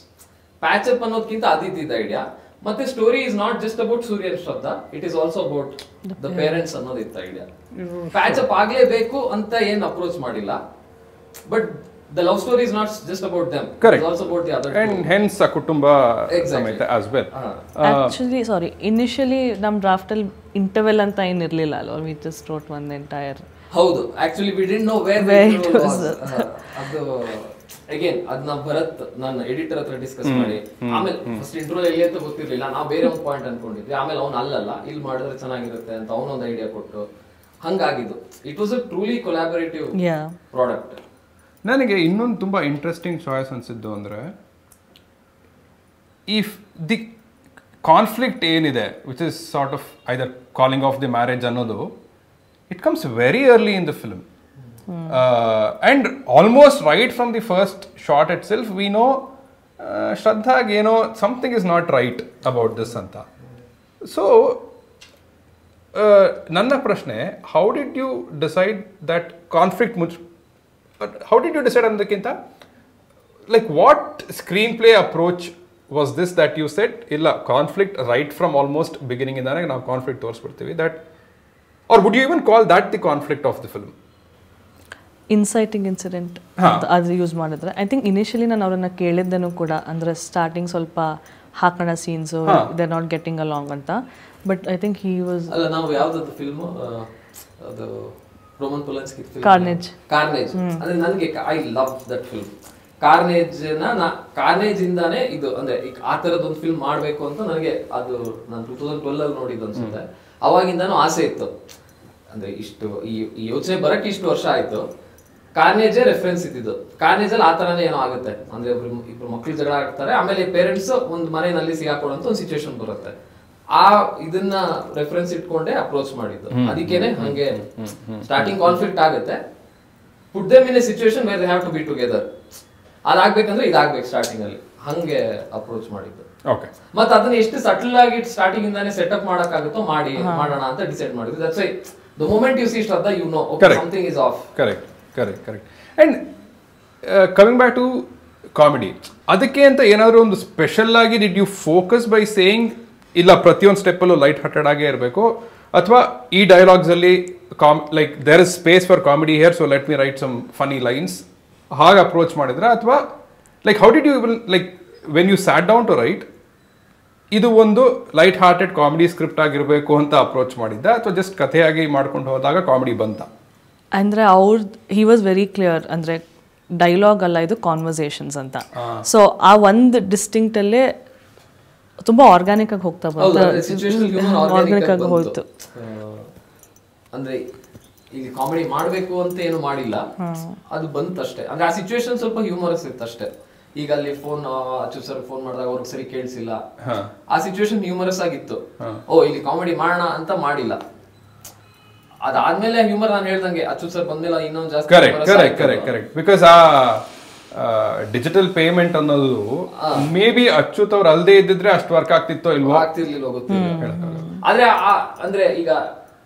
Patch up ಅನ್ನೋದಕ್ಕಿಂತ ಅದಿದ್ದ ಐಡಿಯಾ. ಮತ್ತೆ story is not just about Surya and Shraddha, it is also about the parents ಅನ್ನೋದಿತ್ತ idea. Patch up ಆಗ್ಲೇಬೇಕು ಅಂತ ಏನ್ ಅಪ್ರೋಚ್ ಮಾಡಿಲ್ಲ, but the love story is not just about them. Correct. It's also about the other and two. hence Sakutumba Sametha as well. Actually, sorry, initially nam draft al interval anta ಏನು ಇರಲಿಲ್ಲ ಅಲ್ವಾ, we just wrote one entire. ಹೌದು, actually we didn't know where the interval was. ಅದು again ಅದನ್ನ ಭರತ್ ನನ್ನ editor ಹತ್ರ discuss ಮಾಡಿ, ಆಮೇಲೆ ಫಸ್ಟ್ ಇಂಟ್ರೋಲ್ ಎಲ್ಲಿ ಅಂತ ಗೊತ್ತಿರಲಿಲ್ಲ, ನಾವು ಬೇರೆ ಒಂದು ಪಾಯಿಂಟ್ ಅನ್ಕೊಂಡಿದ್ವಿ. ಆಮೇಲೆ ಅವ್ನು ಅಲ್ಲಲ್ಲ, ಇಲ್ಲಿ ಮಾಡಿದ್ರೆ ಚೆನ್ನಾಗಿರುತ್ತೆ ಅಂತ ಅವನೊಂದು ಐಡಿಯಾ ಕೊಟ್ಟು ಹಂಗಾಗಿದ್ದು. It was a truly collaborative product. ನನಗೆ ಇನ್ನೊಂದು ತುಂಬ ಇಂಟ್ರೆಸ್ಟಿಂಗ್ ಚಾಯ್ಸ್ ಅನಿಸಿದ್ದು ಅಂದರೆ, ಇಫ್ ದಿ ಕಾನ್ಫ್ಲಿಕ್ಟ್ ಏನಿದೆ which is sort of either calling off the marriage ಅನ್ನೋದು, it comes very early in the film. And almost right from the first shot itself we know ಶ್ರದ್ಧಾಗೆ ಏನೋ something is not right about this ಅಂತ. So ನನ್ನ ಪ್ರಶ್ನೆ, how did you decide that conflict But how did you decide on the kinta? Like what screenplay approach was this that you said, illa conflict right from almost beginning indane now conflict ತೋರಿಸ್ಬಿಡ್ತೀವಿ, that, or would you even call that the conflict of the film? Inciting incident ಅದು use ಮಾಡಿದ್ರೆ I think initially ನಾನು ಅವ್ರನ್ನ ಕೇಳಿದ್ದೇನು ಕೂಡ, ಅಂದರೆ starting ಸ್ವಲ್ಪ ಹಾಕೋಣ scenes, they not getting along ಅಂತ. But I think he was ಅಲ್ಲ, ನಾವು ಯಾವ್ದು ಫಿಲ್ಮ್ ಅದು ರೋಮನ್ ಪೊಲಾನ್ಸ್ಕಿ ಕಾರ್ನೇಜ್ ಅಂದ್ರೆ ನನಗೆ ಐ ಲವ್ ದಟ್ ಫಿಲ್ಮ್. ಕಾರ್ನೇಜ್ ಇಂದಾನೆ ಇದು ಅಂದ್ರೆ ಆ ತರದೊಂದು ಫಿಲ್ಮ್ ಮಾಡ್ಬೇಕು ಅಂತ ನನಗೆ, ಅದು ನಾನು 2012 ಅಲ್ಲಿ ನೋಡಿದ್ದು ಅನ್ಸುತ್ತೆ. ಅವಾಗಿಂದಾನು ಆಸೆ ಇತ್ತು. ಅಂದ್ರೆ ಇಷ್ಟು ಈ ಯೋಚನೆ ಬರಕ್ಕೆ ಇಷ್ಟು ವರ್ಷ ಆಯ್ತು. ಕಾರ್ನೇಜೇ ರೆಫರೆನ್ಸ್ ಇದ್ದಿದ್ದು. ಕಾರ್ನೇಜ್ ಅಲ್ಲಿ ಆ ತರನೇ ಏನೋ ಆಗುತ್ತೆ, ಅಂದ್ರೆ ಇಬ್ರು ಮಕ್ಳು ಜಗಳ ಆಗ್ತಾರೆ, ಆಮೇಲೆ ಪೇರೆಂಟ್ಸ್ ಒಂದು ಮನೆಯಲ್ಲಿ ಸಿಗಾಕೊಳ್ಳುವಂತ ಒಂದು ಸಿಚುವೇಶನ್ ಬರುತ್ತೆ. ಆ ಇದನ್ನ ರೆಫರೆನ್ಸ್ ಇಟ್ಕೊಂಡೆ ಅಪ್ರೋಚ್ ಮಾಡಿದ್ದು. ಅದಕ್ಕೇನೆ ಹಂಗೆ ಸ್ಟಾರ್ಟಿಂಗ್ ಕಾನ್ಫ್ಲಿಕ್ಟ್ ಆಗುತ್ತೆ, put them in a situation where they have to be together. ಅದಾಗ್ಬೇಕಂದ್ರೆ ಇದಾಗ್ಬೇಕು ಸ್ಟಾರ್ಟಿಂಗ್ ಅಲ್ಲಿ, ಹಂಗೆ ಅಪ್ರೋಚ್ ಮಾಡಿದ್ದು. ಓಕೆ, ಮತ್ತೆ ಅದನ್ನ ಎಷ್ಟು ಸಟಲ್ ಆಗಿ ಸ್ಟಾರ್ಟಿಂಗ್ ಇಂದಾನೆ ಸೆಟಪ್ ಮಾಡಕ್ಕಾಗುತ್ತೋ ಮಾಡೋಣ ಅಂತ ಡಿಸೈಡ್ ಮಾಡಿದ್ವಿ. That's why the moment you see Shraddha, you know something is off. Correct. And coming back to comedy, ಅದಕ್ಕೆ ಅಂತ ಏನಾದರೂ ಒಂದು ಸ್ಪೆಷಲ್ ಆಗಿ did you focus by saying ಇಲ್ಲ ಪ್ರತಿಯೊಂದು ಸ್ಟೆಪ್ಪಲ್ಲೂ ಲೈಟ್ ಹಾರ್ಟೆಡ್ ಆಗೇ ಇರಬೇಕು, ಅಥವಾ ಈ ಡೈಲಾಗ್ಸಲ್ಲಿ like there is space for comedy here, so let me write some funny lines, ಹಾಗೆ ಅಪ್ರೋಚ್ ಮಾಡಿದ್ರೆ, ಅಥವಾ like how did you even like when you sat down to right ಇದು ಒಂದು ಲೈಟ್ ಹಾರ್ಟೆಡ್ ಕಾಮಿಡಿ ಸ್ಕ್ರಿಪ್ಟ್ ಆಗಿರಬೇಕು ಅಂತ approach ಮಾಡಿದ್ದ, ಅಥವಾ just ಕಥೆಯಾಗಿ ಮಾಡ್ಕೊಂಡು ಹೋದಾಗ ಕಾಮಿಡಿ ಬಂತ? ಅಂದರೆ ಹಿ ವಾಸ್ ವೆರಿ ಕ್ಲಿಯರ್, ಅಂದರೆ ಡೈಲಾಗ್ ಅಲ್ಲ ಇದು ಕಾನ್ವರ್ಸೇಷನ್ಸ್ ಅಂತ. ಸೊ ಆ ಒಂದು ಡಿಸ್ಟಿಂಕ್ಟಲ್ಲೇ ತುಂಬಾ ಆರ್ಗ್ಯಾನಿಕ್ ಆಗಿ ಹೋಗ್ತಾ ಆರ್ಗ್ಯಾನಿಕ್ ಆಗಿ ಹೋಯ್ತು. ಅಂದ್ರೆ ಈಗ ಕಾಮಿಡಿ ಮಾಡ್ಬೇಕು ಅಂತ ಏನು ಮಾಡಿಲ್ಲ, ಅದು ಬಂತಷ್ಟೇ. ಅಂದ್ರೆ ಆ ಸಿಚುವೇಶನ್ ಸ್ವಲ್ಪ ಹ್ಯೂಮರಸ್ ಇತ್ತಷ್ಟೇ. ಈಗ ಅಲ್ಲಿ ಫೋನ್ ಅಚ್ಚು ಸರ್ ಫೋನ್ ಮಾಡಿದಾಗ ಅವ್ರಿಗೆ ಸರಿ ಕೇಳಿಸಿಲ್ಲ, ಆ ಸಿಚುವೇಶನ್ ಹ್ಯೂಮರಸ್ ಆಗಿತ್ತು. ಓ ಇಲ್ಲಿ ಕಾಮಿಡಿ ಮಾಡೋಣ ಅಂತ ಮಾಡಿಲ್ಲ. ಅದಾದ್ಮೇಲೆ ಹ್ಯೂಮರ್ ನಾನು ಹೇಳ್ದಂಗೆ ಅಚ್ಚು ಸರ್ ಬಂದ್ಮೇಲೆ ಇನ್ನೊಂದು ಜಾಸ್ತಿ ಕರೆಕ್ಟ್ ಬಿಕಾಸ್ ಆ ಡಿಜಿಟಲ್ ಪೇಮೆಂಟ್ ಅನ್ನೋದು ಮೇ ಬಿ ಅಚ್ಚುತ್ ಅವ್ರು ಅಲ್ಲದೆ ಇದ್ದಿದ್ರೆ ಅಷ್ಟು ವರ್ಕ್ ಆಗ್ತಿತ್ತೋ ಇಲ್ವೋ ಆಗ್ತಿರ್ಲಿಲ್ಲ ಗೊತ್ತಿಲ್ಲ. ಆದ್ರೆ ಅಂದ್ರೆ ಈಗ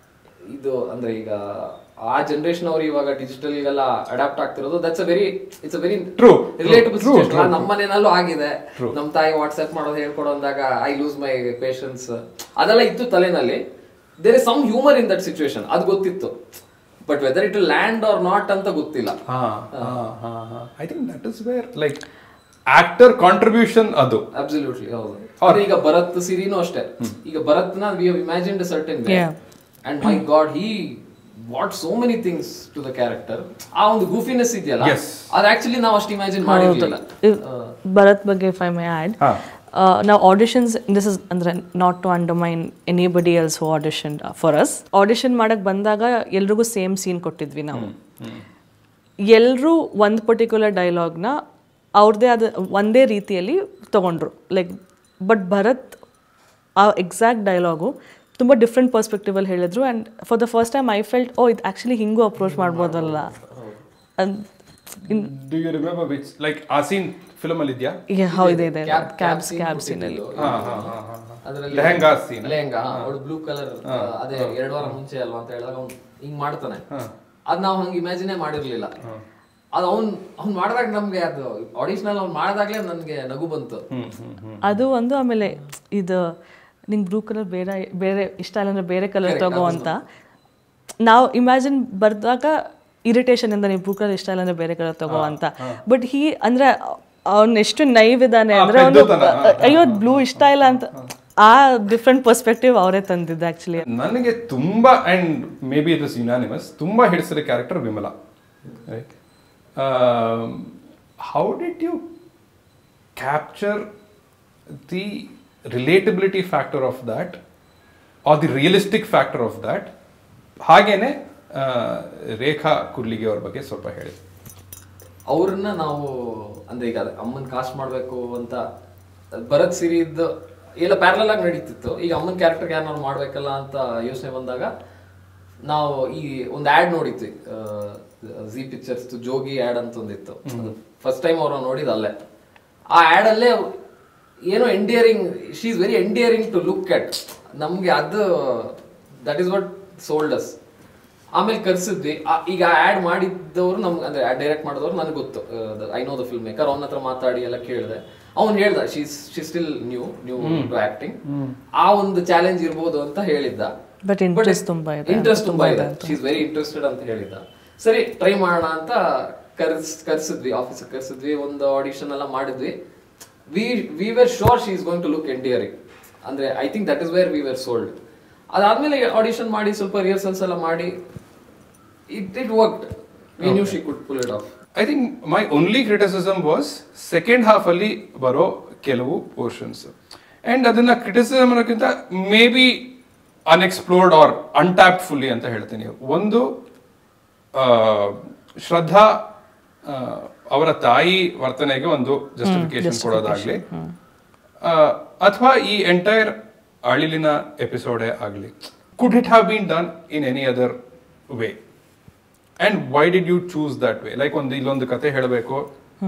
ಇದು ಅಂದ್ರೆ ಈಗ ಆ ಜನರೇಷನ್ ಅವ್ರು ಇವಾಗ ಡಿಜಿಟಲ್ ಗೆಲ್ಲ ಅಡಾಪ್ಟ್ ಆಗ್ತಿರೋದು it's a very True. Relatable situation. ನಮ್ಮ ಮನೇನಲ್ಲೂ ಆಗಿದೆ. ನಮ್ಮ ತಾಯಿ ವಾಟ್ಸ್ಆಪ್ ಮಾಡೋದು ಹೇಳ್ಕೊಡೋ ಅಂದಾಗ ಐ ಲೂಸ್ ಮೈ ಪೇಷನ್ಸ್ ಅದೆಲ್ಲ ಇತ್ತು ತಲೆನಲ್ಲಿ. There is some humour in that situation, ಅದು ಗೊತ್ತಿತ್ತು. But whether it will land or not ಅಂತ ಗೊತ್ತಿಲ್ಲ. I think that is where like actor contribution ಅದು ಅಬ್ಸಲ್ಯೂಟ್ಲಿ ಹೌದು. ಈಗ ಭರತ್ ಸಿರಿನೂ ಅಷ್ಟೇ. ಈಗ ಭರತ್ ನ we have imagined a certain way and my god he ವಾಟ್ so many things to the character. ಆ ಒಂದು ಗೂಫಿನೆಸ್ ಇದೆಯಲ್ಲ, ಅದು ಆಕ್ಚುಲಿ ನಾವು ಅಷ್ಟು ಇಮ್ಯಾಜಿನ್ ಮಾಡಿರಲಿಲ್ಲ. ಭರತ್ ಬಗ್ಗೆ ಇಫ್ ಐ ಮೇ ಆಡ್, ನಾವು ಆಡಿಷನ್ಸ್, ದಿಸ್ ಇಸ್ ಅಂದ್ರೆ not to undermine anybody else who audition for us. Audition ಮಾಡಕ್ ಬಂದಾಗ ಎಲ್ರಿಗೂ ಸೇಮ್ ಸೀನ್ ಕೊಟ್ಟಿದ್ವಿ ನಾವು. ಎಲ್ಲರೂ ಒಂದು ಪರ್ಟಿಕ್ಯುಲರ್ ಡೈಲಾಗ್ನ ಅವ್ರದ್ದೇ ಆದ ಒಂದೇ ರೀತಿಯಲ್ಲಿ ತಗೊಂಡ್ರು. ಲೈಕ್ ಬಟ್ ಭರತ್ ಆ ಎಕ್ಸಾಕ್ಟ್ ಡೈಲಾಗು ತುಂಬ ಡಿಫ್ರೆಂಟ್ ಪರ್ಸ್ಪೆಕ್ಟಿವಲ್ಲಿ ಹೇಳಿದ್ರು. And for the first time I felt ಇದು ಆ್ಯಕ್ಚುಲಿ ಹಿಂಗೂ ಅಪ್ರೋಚ್ ಮಾಡ್ಬೋದಲ್ಲ. Do you remember which like ಆ ಸೀನ್ ಫಿಲ್ಮ್ ಅಲ್ಲಿ ಇದೆಯಾ? ಹೌದು ಇದೆ, ಕ್ಯಾಬ್ ಸೀನ್ ಅಲ್ಲಿ ಲೆಹಂಗಾ ಸೀನ್. ಲೆಹಂಗಾ ಅವಳು ಬ್ಲೂ ಕಲರ್, ಅದೇ 2 ವಾರ ಮುಂಚೆ ಅಲ್ವಾ ಅಂತ ಹೇಳಿದಾಗ ಅವ್ನು ಹಿಂಗ್ ಮಾಡ್ತಾನೆ. ಅದ್ ನಾವು ಹಂಗೆ ಇಮ್ಯಾಜಿನೇ ಮಾಡಿರ್ಲಿಲ್ಲ. ಅದು ಅವ್ನು ಮಾಡಿದಾಗ ನಮ್ಗೆ, ಅದು ಆಡಿಷನ್ ಅಲ್ಲಿ ಅವ್ನು ಮಾಡಿದಾಗ್ಲೇ ನನಗೆ ನಗು ಬಂತು. ಅದು ಒಂದು. ಆಮೇಲೆ ಇದು ನಿಂಗೆ ಬ್ಲೂ ಕಲರ್ ಬೇರೆ ಇಷ್ಟ ಇಲ್ಲ ಅಂದ್ರೆ ಬೇರೆ ಕಲರ್ ತಗೋ ಅಂತ ನಾವು ಇಮ್ಯಾಜಿನ್ ಬರ್ದಾಗ ಇರಿಟೇಷನ್ ಇಂದ ನೀವು ಬ್ಲೂ ಕಲರ್ ಇಷ್ಟ ಇಲ್ಲ ಅಂದ್ರೆ ಬೇರೆ ಕಲರ್ ತಗೋ ಅಂತ. ಬಟ್ ಅಂದ್ರೆ ಅವ್ನು ಎಷ್ಟು ನೈವ್ ಇದ್ದಾನೆ ಅಂದ್ರೆ ಅವನು ಅಯ್ಯೋ ಬ್ಲೂ ಇಷ್ಟ ಇಲ್ಲ ಅಂತ ಆ ಡಿಫ್ರೆಂಟ್ ಪರ್ಸ್ಪೆಕ್ಟಿವ್ ಅವರೇ ತಂದಿದ್ದು ಆಕ್ಚುಲಿ. ನನಗೆ ತುಂಬಾ and maybe it is unanimous ತುಂಬಾ ಹಿಡಿಸಿದ character Vimala. How did you capture the relatability factor of that or the realistic factor of that? ಹಾಗೇನೆ ರೇಖಾ ಕುರ್ಲಿಗೆ ಅವ್ರ ಬಗ್ಗೆ ಸ್ವಲ್ಪ ಹೇಳಿ. ಅವ್ರನ್ನ ನಾವು ಅಂದ್ರೆ ಈಗ ಅಮ್ಮನ್ ಕಾಸ್ಟ್ ಮಾಡ್ಬೇಕು ಅಂತ ಭರತ್ ಸಿರಿದ್ ಎಲ್ಲ ಪ್ಯಾರಲಲ್ ಆಗಿ ನಡೀತಿತ್ತು. ಈಗ ಅಮ್ಮನ್ ಕ್ಯಾರೆಕ್ಟರ್ ಯಾರು ಮಾಡ್ಬೇಕಲ್ಲ ಅಂತ ಯೋಚನೆ ಬಂದಾಗ ನಾವು ಈ ಒಂದು ಆಡ್ ನೋಡಿದ್ವಿ, ಜಿ ಪಿಕ್ಚರ್ಸ್ ಜೋಗಿ ಆಡ್ ಅಂತ ಒಂದಿತ್ತು. ಫಸ್ಟ್ ಟೈಮ್ ಅವ್ರನ್ನ ನೋಡಿದ ಅಲ್ಲೇ. ಆ ಆಡ್ ಅಲ್ಲೇ ಏನೋ endearing, she is very endearing to look at. ನಮ್ಗೆ ಅದು that is what sold us. ಆಮೇಲೆ ಕರ್ಸಿದ್ವಿ. ಈಗ ಆಡ್ ಮಾಡಿದ್ದವರು ನಮ್ಗೆ ಅಂದ್ರೆ ಡೈರೆಕ್ಟ್ ಮಾಡಿದವರು ನನಗೆ ಗೊತ್ತು, I know the filmmaker. ಅವನ ಹತ್ರ ಮಾತಾಡಿ ಎಲ್ಲ ಕೇಳಿದೆ. ಅವ್ನು ಹೇಳ್ದ she still new to acting, ಆ ಒಂದು ಚಾಲೆಂಜ್ ಇರ್ಬೋದು ಅಂತ ಹೇಳಿದ್ದ. ಬಟ್ ಇಂಟ್ರೆಸ್ಟ್ ತುಂಬಾ ಇದೆ, ಶಿ ಇಸ್ ವೆರಿ ಇಂಟ್ರೆಸ್ಟೆಡ್ ಅಂತ ಹೇಳಿದ್ದ. ಸರಿ ಟ್ರೈ ಮಾಡೋಣ ಅಂತ ಕರ್ಸಿದ್ವಿ, ಆಫೀಸ್ ಕರ್ಸಿದ್ವಿ. ಒಂದು ಆಡಿಷನ್ ಎಲ್ಲ ಮಾಡಿದ್ವಿ. we were sure she is going to look endearing. ಅಂದ್ರೆ I think that is where we were sold. ಅದಾದ್ಮೇಲೆ ಆಡಿಷನ್ ಮಾಡಿ ಸ್ವಲ್ಪ ರಿಹರ್ಸಲ್ಸ್ ಎಲ್ಲ ಮಾಡಿ it worked. We knew she could pull it off. I think my only criticism was second half ಅಲ್ಲಿ ಬರೋ ಕೆಲವು portions. And ಅದನ್ನ ಕ್ರಿಟಿಸಿಸಮ್ ಅನ್ನೋಕ್ಕಿಂತ maybe unexplored or untapped fully ಅಂತ ಹೇಳ್ತೀನಿ. ಒಂದು ಶ್ರದ್ಧಾ ಅವರ ತಾಯಿ ವರ್ತನೆಗೆ ಒಂದು ಜಸ್ಟಿಫಿಕೇಶನ್ ಕೊಡೋದಾಗ್ಲಿ, ಅಥವಾ ಈ ಎಂಟೈರ್ ಅಳಿಲಿನ ಎಪಿಸೋಡೇ ಆಗಲಿ, could it have been done in any other way? And why did you choose that way? Like ಇಲ್ಲೊಂದು ಕತೆ ಹೇಳಬೇಕು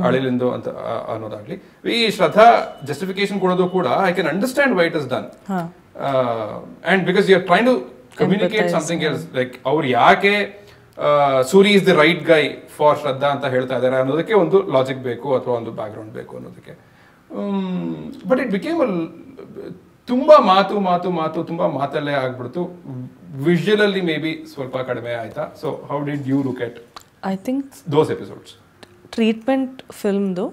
ಅಳಿಲಿಂದು ಅಂತ ಅನ್ನೋದಾಗ್ಲಿ, ಈ ಶ್ರದ್ಧಾ ಜಸ್ಟಿಫಿಕೇಶನ್ ಕೊಡೋದು ಕೂಡ I can understand why it is done. And because you are trying to communicate something else. Like ಅವ್ರು ಯಾಕೆ Suri is the right guy for Shraddha ಅಂತ ಹೇಳ್ತಾ ಇದ್ದಾರೆ ಅನ್ನೋದಕ್ಕೆ ಒಂದು ಲಾಜಿಕ್ ಬೇಕು ಅಥವಾ ಒಂದು ಬ್ಯಾಕ್ ಗ್ರೌಂಡ್ ಬೇಕು ಅನ್ನೋದಕ್ಕೆ. ಬಟ್ ಇಟ್ ಬಿಕೇಮ್ ತುಂಬಾ ಮಾತು ತುಂಬಾ ಮಾತಲ್ಲೇ ಆಗ್ಬಿಡ್ತು. ವಿಜುವಲ್ ಅಲ್ಲಿ ಮೇ ಬಿ ಸ್ವಲ್ಪ ಕಡಿಮೆ ಆಯ್ತಾ? So how did you look at I think those episodes? Treatment ಫಿಲ್ಮ್ದು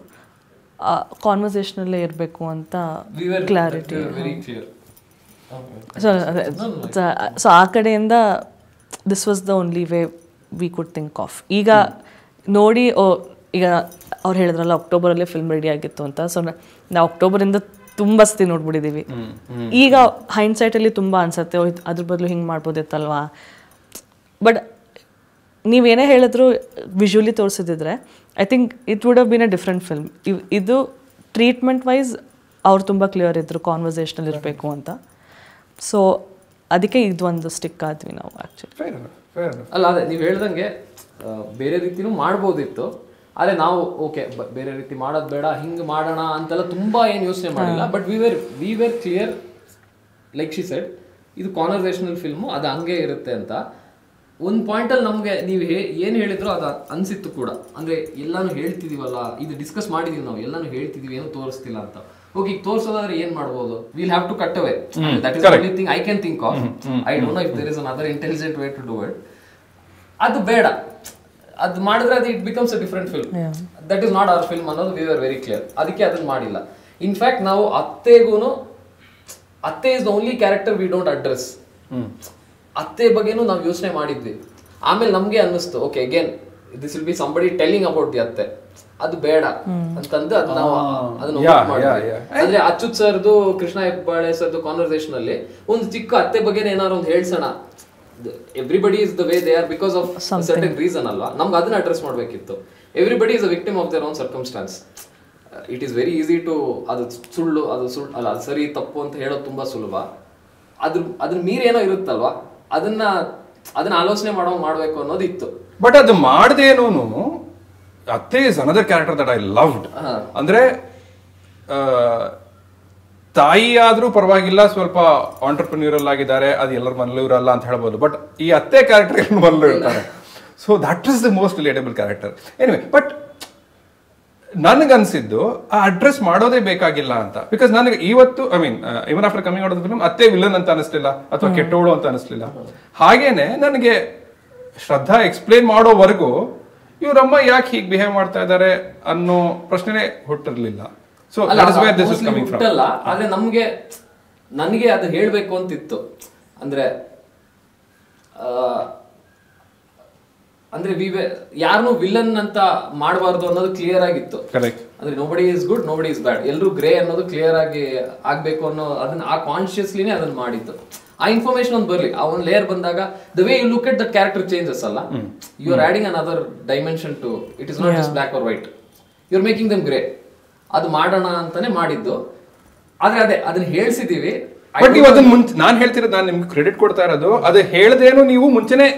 ಕಾನ್ವರ್ಸೇಷನಲ್ಲೇ ಇರಬೇಕು ಅಂತ ಕ್ಲಾರಿಟಿ. ಸೊ ಆ ಕಡೆಯಿಂದ this was the only way we could think of. ಈಗ ನೋಡಿ ಈಗ ಅವ್ರು ಹೇಳಿದ್ರಲ್ಲ ಅಕ್ಟೋಬರಲ್ಲೇ ಫಿಲ್ಮ್ ರೆಡಿ ಆಗಿತ್ತು ಅಂತ. ಸೊ ನಾವು ಅಕ್ಟೋಬರಿಂದ ತುಂಬ ಸತಿ ನೋಡ್ಬಿಟ್ಟಿದ್ದೀವಿ. ಈಗ ಹೈಂಡ್ಸೈಟಲ್ಲಿ ತುಂಬ ಅನ್ಸುತ್ತೆ ಅದ್ರ ಬದಲು ಹಿಂಗೆ ಮಾಡ್ಬೋದಿತ್ತಲ್ವಾ. ಬಟ್ ನೀವೇನೇ ಹೇಳಿದ್ರು ವಿಜುವಲಿ ತೋರಿಸಿದ್ರೆ I think it would have been a different film. ಇದು ಟ್ರೀಟ್ಮೆಂಟ್ ವೈಸ್ ಅವ್ರು ತುಂಬ ಕ್ಲಿಯರ್ ಇದ್ರು ಕಾನ್ವರ್ಸೇಷನಲ್ ಇರಬೇಕು ಅಂತ. ಸೊ ಅದಕ್ಕೆ ಇದು ಒಂದು ಸ್ಟಿಕ್ ಆದ್ವಿ ನಾವು ಆ್ಯಕ್ಚುಲಿ. ಅಲ್ಲ ಅದೇ ನೀವು ಹೇಳ್ದಂಗೆ ಬೇರೆ ರೀತಿನೂ ಮಾಡ್ಬೋದಿತ್ತು. ಆದರೆ ನಾವು ಓಕೆ ಬೇರೆ ರೀತಿ ಮಾಡೋದು ಬೇಡ, ಹಿಂಗೆ ಮಾಡೋಣ ಅಂತೆಲ್ಲ ತುಂಬ ಏನು ಯೋಚನೆ ಮಾಡಿಲ್ಲ. But we were clear, like she said, ಇದು ಕಾನ್ವರ್ಸೇಷನಲ್ ಫಿಲ್ಮು, ಅದು ಹಂಗೆ ಇರುತ್ತೆ ಅಂತ. ಒಂದು ಪಾಯಿಂಟಲ್ಲಿ ನಮಗೆ ನೀವು ಏನು ಹೇಳಿದ್ರು ಅದು ಅನ್ಸಿತ್ತು ಕೂಡ. ಅಂದ್ರೆ ಎಲ್ಲಾನು ಹೇಳ್ತಿದೀವಲ್ಲ, ಇದು ಡಿಸ್ಕಸ್ ಮಾಡಿದೀವಿ ನಾವು, ಎಲ್ಲಾನು ಹೇಳ್ತಿದೀವಿ, ಏನು ತೋರಿಸ್ತಿಲ್ಲ ಅಂತ. ಓಕೆ, ಈಗ ತೋರಿಸೋದಾದ್ರೆ ಏನ್ ಮಾಡ್ಬೋದು? Will have to cut away. That is only thing I can think of. I don't know if there is another intelligent way to do it. ಅದು ಬೇಡ, ಅದು ಮಾಡಿದ್ರೆ ಅದು it becomes a different film. That is not our film ಅನ್ನೋದು we are very clear. ಅದಕ್ಕೆ ಅದನ್ನ ಮಾಡಿಲ್ಲ. In fact ನಾವು ಅತ್ತೆ is the only character we don't address. ಅತ್ತೆ ಬಗ್ಗೆನೂ ನಾವು ಯೋಚನೆ ಮಾಡಿದ್ವಿ. ಆಮೇಲೆ ನಮ್ಗೆ ಅನ್ನಿಸ್ತು, okay again this will be somebody telling about the ಅತ್ತೆ, ಅದು ಬೇಡ ಅಂತಂದು ಅದು ನಾವು ಅದನ್ನ ಮಾಡಿದ್ವಿ. ಅಂದ್ರೆ ಅಚ್ಯುತ್ ಸರ್ದು, ಕೃಷ್ಣ ಹೆಬ್ಬಾಳೆ ಸರ್ದು ಕಾನ್ವರ್ಸೇಷನ್ ಅಲ್ಲಿ ಒಂದು ಚಿಕ್ಕ ಅತ್ತೆ ಬಗ್ಗೆ ಏನಾದ್ರು ಒಂದು ಹೇಳ್ಸೋಣ. Everybody is the way they are because of certain reason ಅಲ್ವಾ, ನಮ್ಗೆ ಅದನ್ನ ಅಡ್ರೆಸ್ ಮಾಡ್ಬೇಕಿತ್ತು. Everybody is a victim of their own circumstances. It is very easy to ಅದು ಸುಳ್ಳು ಅಲ್ಲ, ಅದು ಸರಿ ತಪ್ಪು ಅಂತ ಹೇಳೋದು ತುಂಬಾ ಸುಲಭ. ಅದ್ರ ಮೀರಿ ಏನೋ ಇರುತ್ತಲ್ವಾ, ಅದನ್ನ ಆಲೋಚನೆ ಮಾಡ್ಬೇಕು ಅನ್ನೋದು ಇತ್ತು. ಬಟ್ ಅದು ಮಾಡದೇನೂ ಅತ್ತೆ is another character that I loved. ಅಂದ್ರೆ ತಾಯಿ ಆದ್ರೂ ಪರವಾಗಿಲ್ಲ, ಸ್ವಲ್ಪ ಆಂಟರ್ಪ್ರಿನ್ಯೂರಲ್ ಆಗಿದ್ದಾರೆ, ಅದು ಎಲ್ಲರ ಮನಲ್ಲೂ ಇರಲ್ಲ ಅಂತ ಹೇಳ್ಬೋದು. ಬಟ್ ಈ ಅತ್ತೆ ಕ್ಯಾರೆಕ್ಟರ್ ಎಲ್ಲ ಮನಲ್ಲೂ ಇರ್ತಾರೆ. So that is the most relatable character. Anyway, but ನನಗನ್ಸಿದ್ದು ಆ ಅಡ್ರೆಸ್ ಮಾಡೋದೇ ಬೇಕಾಗಿಲ್ಲ ಅಂತ. ಬಿಕಾಸ್ ನನಗೆ ಇವತ್ತು, I mean even after coming out of the film, ಅತ್ತೆ ವಿಲನ್ ಅಂತ ಅನಿಸ್ಲಿಲ್ಲ ಅಥವಾ ಕೆಟ್ಟವಳು ಅಂತ ಅನಿಸ್ಲಿಲ್ಲ. ಹಾಗೇನೆ ನನಗೆ ಶ್ರದ್ಧಾ ಎಕ್ಸ್ಪ್ಲೇನ್ ಮಾಡೋವರೆಗೂ ಇವರಮ್ಮ ಯಾಕೆ ಹೀಗೆ ಬಿಹೇವ್ ಮಾಡ್ತಾ ಇದ್ದಾರೆ ಅನ್ನೋ ಪ್ರಶ್ನೆನೇ ಹುಟ್ಟಿರ್ಲಿಲ್ಲ. So that is where this is coming from. ಆದ್ರೆ ನನಗೆ ಅದು ಹೇಳ್ಬೇಕು ಅಂತಿತ್ತು. ಅಂದ್ರೆ ಯಾರನ್ನೂ ವಿಲನ್ ಅಂತ ಮಾಡಬಾರ್ದು ಅನ್ನೋದು ಕ್ಲಿಯರ್ ಆಗಿತ್ತು. ಅಂದ್ರೆ nobody is good, nobody is bad, ಎಲ್ಲರೂ ಗ್ರೇ ಅನ್ನೋದು ಕ್ಲಿಯರ್ ಆಗಿ ಆಗ್ಬೇಕು ಅನ್ನೋ ಅದನ್ನ ಆ ಕಾನ್ಶಿಯಸ್ಲಿನೇ ಅದನ್ನ ಮಾಡಿತ್ತು. ಆ ಇನ್ಫಾರ್ಮೇಶನ್ ಒಂದು ಬರ್ಲಿ, ಆ ಒಂದು ಲೇಯರ್ ಬಂದಾಗ the way you look at that character changes ಅಲ್ಲ. You are adding another dimension to it. Is not just black or white, you are making them grey. ಅದು ಮಾಡೋಣ ಅಂತಾನೆ ಮಾಡಿದ್ದು. ಆದ್ರೆ ಅದನ್ನ ಹೇಳ್ಸಿದೀವಿ. ಬಟ್ ನೀವು ಅದನ್ನ ನಾನು ಹೇಳ್ತಿರೋದು, ನಾನು ನಿಮ್ಗೆ ಕ್ರೆಡಿಟ್ ಕೊಡ್ತಾ ಇರೋದು, ಅದು ಹೇಳ್ದೇನು ನೀವು ಮುಂಚೆನೆ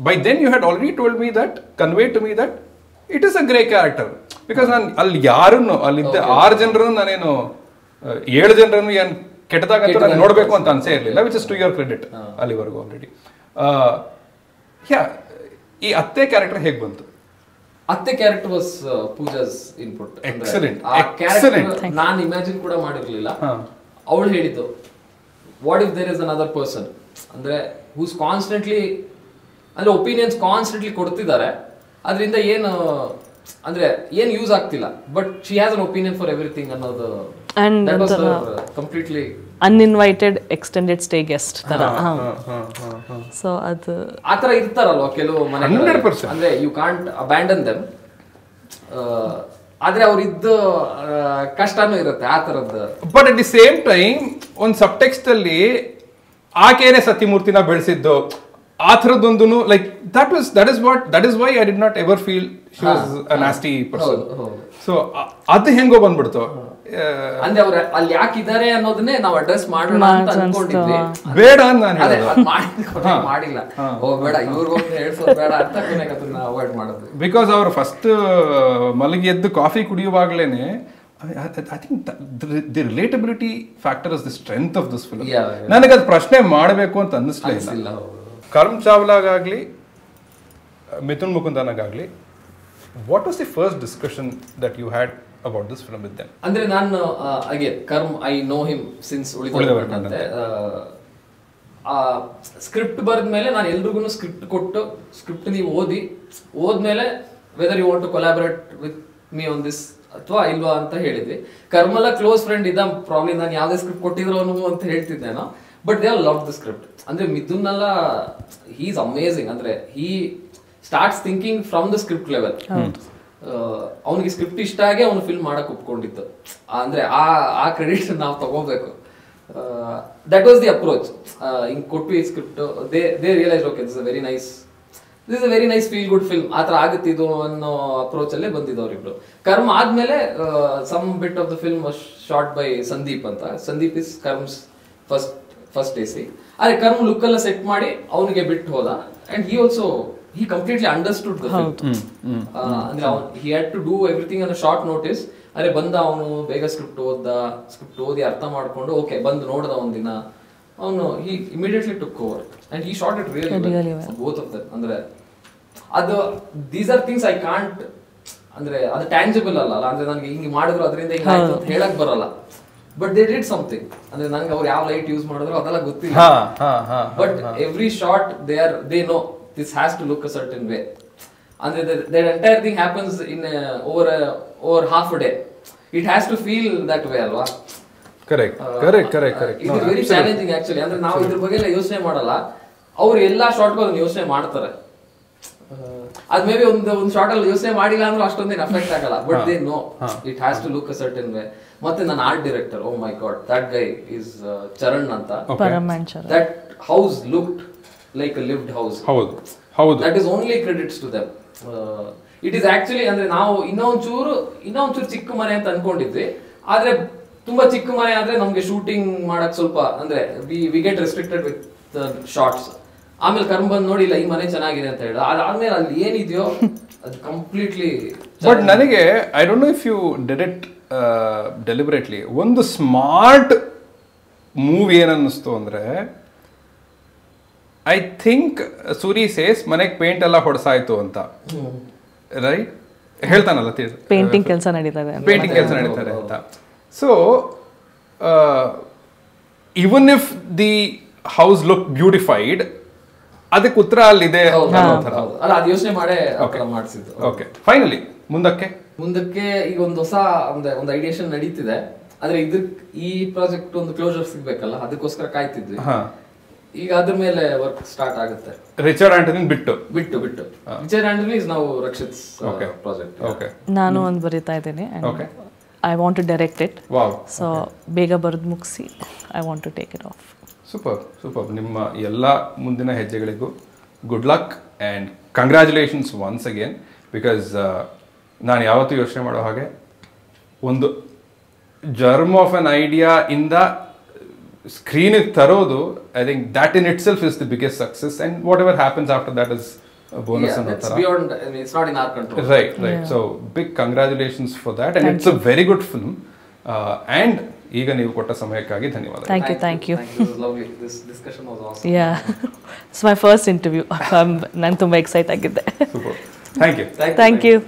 by then you had already told me that, conveyed to me that it is a grey character. Because ನಾನು ಅಲ್ಲಿ ಯಾರನ್ನು ಅಲ್ಲಿದ್ದ 6 ಜನರನ್ನು ನಾನೇನು 7 ಜನರನ್ನು ಏನು ಕೆಟ್ಟದಾಗ ನಾನು ನೋಡಬೇಕು ಅಂತ ಅನ್ಸೇ ಇರಲಿಲ್ಲ, which is to your credit ಅಲ್ಲಿವರೆಗೂ ಆಲ್ರೆಡಿ. ಈ ಅತ್ತೆ ಕ್ಯಾರೆಕ್ಟರ್ ಹೇಗೆ ಬಂತು? ಅತ್ತೆ character was Pooja's input. Excellent. ನಾನು ಇಮ್ಯಾಜಿನ್ ಕೂಡ ಮಾಡಿರ್ಲಿಲ್ಲ. ಅವಳು ಹೇಳಿದ್ದು, what if there is another person, ಅಂದ್ರೆ ಹೂಸ್ ಕಾನ್ಸ್ಟೆಂಟ್ಲಿ, ಅಂದ್ರೆ ಒಪಿನಿಯನ್ಸ್ ಕಾನ್ಸ್ಟೆಂಟ್ಲಿ ಕೊಡ್ತಿದ್ದಾರೆ, ಅದರಿಂದ ಏನು ಯೂಸ್ ಆಗ್ತಿಲ್ಲ, but she has an opinion for everything ಅನ್ನೋದು. Completely uninvited extended stay guest ತರ. ಸೊ ಅದು ಆ ತರ ಇರ್ತಾರಲ್ವಾ ಕೆಲವು ಮನೆ, ಅಂದ್ರೆ ಯು ಕಾಂಟ್ ಅಬ್ಯಾಂಡನ್ ದೆಮ್. ಆದ್ರೆ ಅವ್ರಿದ್ದ ಕಷ್ಟನೂ ಇರುತ್ತೆ ಆ ತರದ್ದು. But at the same time ಒಂದು ಸಬ್ ಟೆಕ್ಸ್ಟ್ ಅಲ್ಲಿ ಆಕೆನೇ ಸತ್ಯಮೂರ್ತಿನ ಬೆಳೆಸಿದ್ದು, ಆ ಥರದ್ದೊಂದು like that is why I did not ever feel she was a nasty person. So ಅದು ಹೆಂಗೋ ಬಂದ್ಬಿಡ್ತು. ಅಂದ್ರೆ ಅವ್ರ ಅಲ್ಲಿ ಯಾಕಿದ್ದಾರೆ ಅನ್ನೋದನ್ನೇ ನಾವು ಅಡ್ರೆಸ್ ಮಾಡೋಣ ಅಂತ ಅನ್ಕೊಂಡಿದ್ವಿ. ಬೇಡ ಅಂತ ನಾನು ಮಾಡಿಲ್ಲ. ಬೇಡ ಇವ್ರಿಗೋಗಿ ಹೇಳ್ಸೋದು ಬೇಡ ಅಂತ ಕೊನೆಗೆ ಅದನ್ನ ಅವಾಯ್ಡ್ ಮಾಡಿದ್ವಿ. ಬಿಕಾಸ್ ಅವ್ರು ಫಸ್ಟ್ ಮಲಗಿ ಎದ್ದು coffee ಕುಡಿಯುವಾಗ್ಲೇನೆ I think the relatability factor is the strength of this film. ನನಗೆ ಅದು ಪ್ರಶ್ನೆ ಮಾಡಬೇಕು ಅಂತ ಅನ್ನಿಸ್ಲೇ ಇಲ್ಲ. ಕರ್ಮ್ ಚಾವ್ಲಾಗಾಗ್ಲಿ ಮಿಥುನ್ ಮುಕುಂದನಾಗಾಗ್ಲಿ, what was the first discussion that you had about this film with them? ಅಂದ್ರೆ ನಾನು again Karm I know him since ಉಳಿದವರಂತೆ. ಸ್ಕ್ರಿಪ್ಟ್ ಬರೆದ್ಮೇಲೆ ನಾನು ಎಲ್ರಿಗೂ ಸ್ಕ್ರಿಪ್ಟ್ ಕೊಟ್ಟು, ಸ್ಕ್ರಿಪ್ಟ್ ನೀವು ಓದ್ಮೇಲೆ whether you want to collaborate with me on this ಅಥವಾ ಇಲ್ವಾ ಅಂತ ಹೇಳಿದ್ವಿ. ಕರ್ಮಲ್ಲ ಕ್ಲೋಸ್ ಫ್ರೆಂಡ್ ಇದ್ದ, ಪ್ರಾಬ್ಲಿ ನಾನು ಯಾವ್ದೇ ಸ್ಕ್ರಿಪ್ಟ್ ಕೊಟ್ಟಿದ್ರು ಅಂತ ಹೇಳ್ತಿದ್ದೇನೋ. But they are love the script. ಅಂದ್ರೆ ಮಿಥುನ್ ಎಲ್ಲ ಹಿ ಈಸ್ ಅಮೇಸಿಂಗ್. ಅಂದ್ರೆ he starts thinking from the script level. ಅವನಿಗೆ ಸ್ಕ್ರಿಪ್ಟ್ ಇಷ್ಟ ಆಗಿ ಅವನು ಫಿಲ್ಮ್ ಮಾಡಕ್ ಒಪ್ಕೊಂಡಿತ್ತು. ಅಂದ್ರೆ ಆ ಕ್ರೆಡಿಟ್ ನಾವು ತಗೋಬೇಕು. That was the approach. ಹಿಂಗ್ ಕೊಟ್ವಿ script, they realise okay this is a very nice feel good film, ಆ ಥರ ಆಗುತ್ತಿದ್ದು ಅನ್ನೋ ಅಪ್ರೋಚ್ ಅಲ್ಲೇ ಬಂದಿದ್ದವ್ರಿಬ್ರು. ಕರ್ಮ್ ಆದ್ಮೇಲೆ some bit of the film was shot by Sandeep ಅಂತ. Sandeep is Karm's first AC. ಆದ್ರೆ ಕರ್ಮ್ ಲುಕ್ ಎಲ್ಲ ಸೆಟ್ ಮಾಡಿ ಅವನಿಗೆ ಬಿಟ್ಟು ಹೋದ. And he completely understood the film. ಅಂದ್ರೆ he had to do everything on a short notice. ಅರೆ ಬಂದ ಅವನು ಬೇಗ ಸ್ಕ್ರಿಪ್ಟ್ ಓದಿ ಅರ್ಥ ಮಾಡ್ಕೊಂಡು ಓಕೆ ಬಂದು ನೋಡ್ದ ಒಂದಿನ ಅವನು he immediately took over and he shot it really well. Both of them ಅಂದ್ರೆ ಅದು these are things I can't ಅಂದ್ರೆ ಅದು ಟ್ಯಾಂಜಿಬಲ್ ಅಲ್ಲ ಅಂದ್ರೆ ನನಗೆ ಹಿಂಗೆ ಮಾಡಿದ್ರು ಅದರಿಂದ ಹಿಂಗೆ ಆಯ್ತು ಅಂತ ಹೇಳಕ್ ಬರಲ್ಲ. ಬಟ್ ದೇ ಡಿಡ್ ಸಮಥಿಂಗ್ ಅಂದ್ರೆ ನಂಗೆ ಅವ್ರು ಯಾವ ಲೈಟ್ ಯೂಸ್ ಮಾಡಿದ್ರು ಅದೆಲ್ಲ ಗೊತ್ತಿಲ್ಲ. But every shot they know this has to look a certain way. ಅಂದ್ರೆ that entire thing happens in over half a day. It has to feel that way ಅಲ್ವಾ? Correct. It is very challenging actually. ಅಂದ್ರೆ ನಾವು ಇದ್ರ ಬಗ್ಗೆ ಎಲ್ಲ ಯೋಚನೆ ಮಾಡಲ್ಲ, ಅವ್ರು ಎಲ್ಲಾ ಶಾಟ್ಗೂ ಅದನ್ನ ಯೋಚನೆ ಮಾಡ್ತಾರೆ. ಅದ್ ಮೇ ಬಿ ಒಂದು ಶಾರ್ಟ್ ಅಲ್ಲಿ ಯೋಚನೆ ಮಾಡಿಲ್ಲ ಅಂದ್ರೆ ಅಷ್ಟೊಂದೇನು ಅಫೆಕ್ಟ್ ಆಗಲ್ಲ. But they know it has to look a certain way. ಮತ್ತೆ ನನ್ನ art director, oh my god, that guy is Charan ಅಂತ. That house looked like a lived house. ಹೌದು. That is only credits to them. It is actually ಅಂದ್ರೆ ನಾವು ಇನ್ನೊಂಚೂರು ಚಿಕ್ಕ ಮನೆ ಅಂತ ಅನ್ಕೊಂಡಿದ್ವಿ. ಆದ್ರೆ ತುಂಬಾ ಚಿಕ್ಕ ಮನೆ ಆದ್ರೆ ನಮ್ಗೆ ಶೂಟಿಂಗ್ ಮಾಡಕ್ ಸ್ವಲ್ಪ ಅಂದ್ರೆ we get restricted with shorts. ಆಮೇಲೆ ಕರ್ಮ್ ಬಂದು ನೋಡಿಲ್ಲ ಈ ಮನೆ ಚೆನ್ನಾಗಿದೆ ಅಂತ ಹೇಳ. ಅದಾದ್ಮೇಲೆ ಅಲ್ಲಿ ಏನಿದೆಯೋ ಅದು ಕಂಪ್ಲೀಟ್ಲಿ. ಬಟ್ ನನಗೆ I don't know if you did it deliberately, ಒಂದು ಸ್ಮಾರ್ಟ್ ಮೂವ್ ಏನನ್ನಿಸ್ತು ಅಂದ್ರೆ, ಐ ಥಿಂಕ್ ಸೂರಿ ಸೇಸ್ ಮನೆಗೆ ಪೇಂಟ್ ಎಲ್ಲ ಹೊಡೆಸಾಯ್ತು ಅಂತ, ರೈಟ್? ಹೇಳ್ತಾನಲ್ಲ, ಪೇಂಟಿಂಗ್ ಕೆಲಸ ನಡೀತದೆ ಅಂತ. So even if the house look beautified, ಅದಕ್ಕೆ ಉತ್ತರ ಅಲ್ಲಿದೆ. ಯೋಚನೆ ಮಾಡೇ ಮಾಡಿಸಿದ್ದು. ಓಕೆ, ಫೈನಲಿ ಮುಂದಕ್ಕೆ ಈಗ ಒಂದು ಹೊಸ ಒಂದು ಐಡಿಯೇಷನ್ ನಡೀತಿದೆ. ಆದ್ರೆ ಈ ಪ್ರಾಜೆಕ್ಟ್ ಒಂದು ಕ್ಲೋಸರ್ ಸಿಗ್ಬೇಕಲ್ಲ, ಅದಕ್ಕೋಸ್ಕರ ಕಾಯ್ತಿದ್ವಿ. ಈಗ ಅದ್ರ ಮೇಲೆ ವರ್ಕ್ ಸ್ಟಾರ್ಟ್ ಆಗುತ್ತೆ. ರಿಚರ್ಡ್ ಆಂಟನಿ ಬಿಟ್ಟು Richard Anthony is now Rakshit project. Okay, ನಾನು ಒಂದು ಬರೀತಾ ಇದ್ದೀನಿ. I want to direct it. So ಬೇಗ ಬರೆದು ಮುಗಿಸಿ I want to take it off. Super. ನಿಮ್ಮ ಎಲ್ಲ ಮುಂದಿನ ಹೆಜ್ಜೆಗಳಿಗೂ good luck and congratulations once again. Because ನಾನು ಯಾವತ್ತೂ ಯೋಚನೆ ಮಾಡೋ ಹಾಗೆ ಒಂದು ಜರ್ಮ್ ಆಫ್ ಅನ್ ಐಡಿಯಾ ಇಂದ ಸ್ಕ್ರೀನಿಗೆ ತರೋದು, I think that in it self is the biggest success. And what ever happens after that is bonus and right. So big congratulations for that, and it's a very good film. And ಈಗ ನೀವು ಕೊಟ್ಟ ಸಮಯಕ್ಕಾಗಿ ಧನ್ಯವಾದ. Thank you. This was lovely. This discussion was awesome. It's my first interview. ನಾನು ತುಂಬಾ excite ಆಗಿದ್ದೆ. Super. Thank you.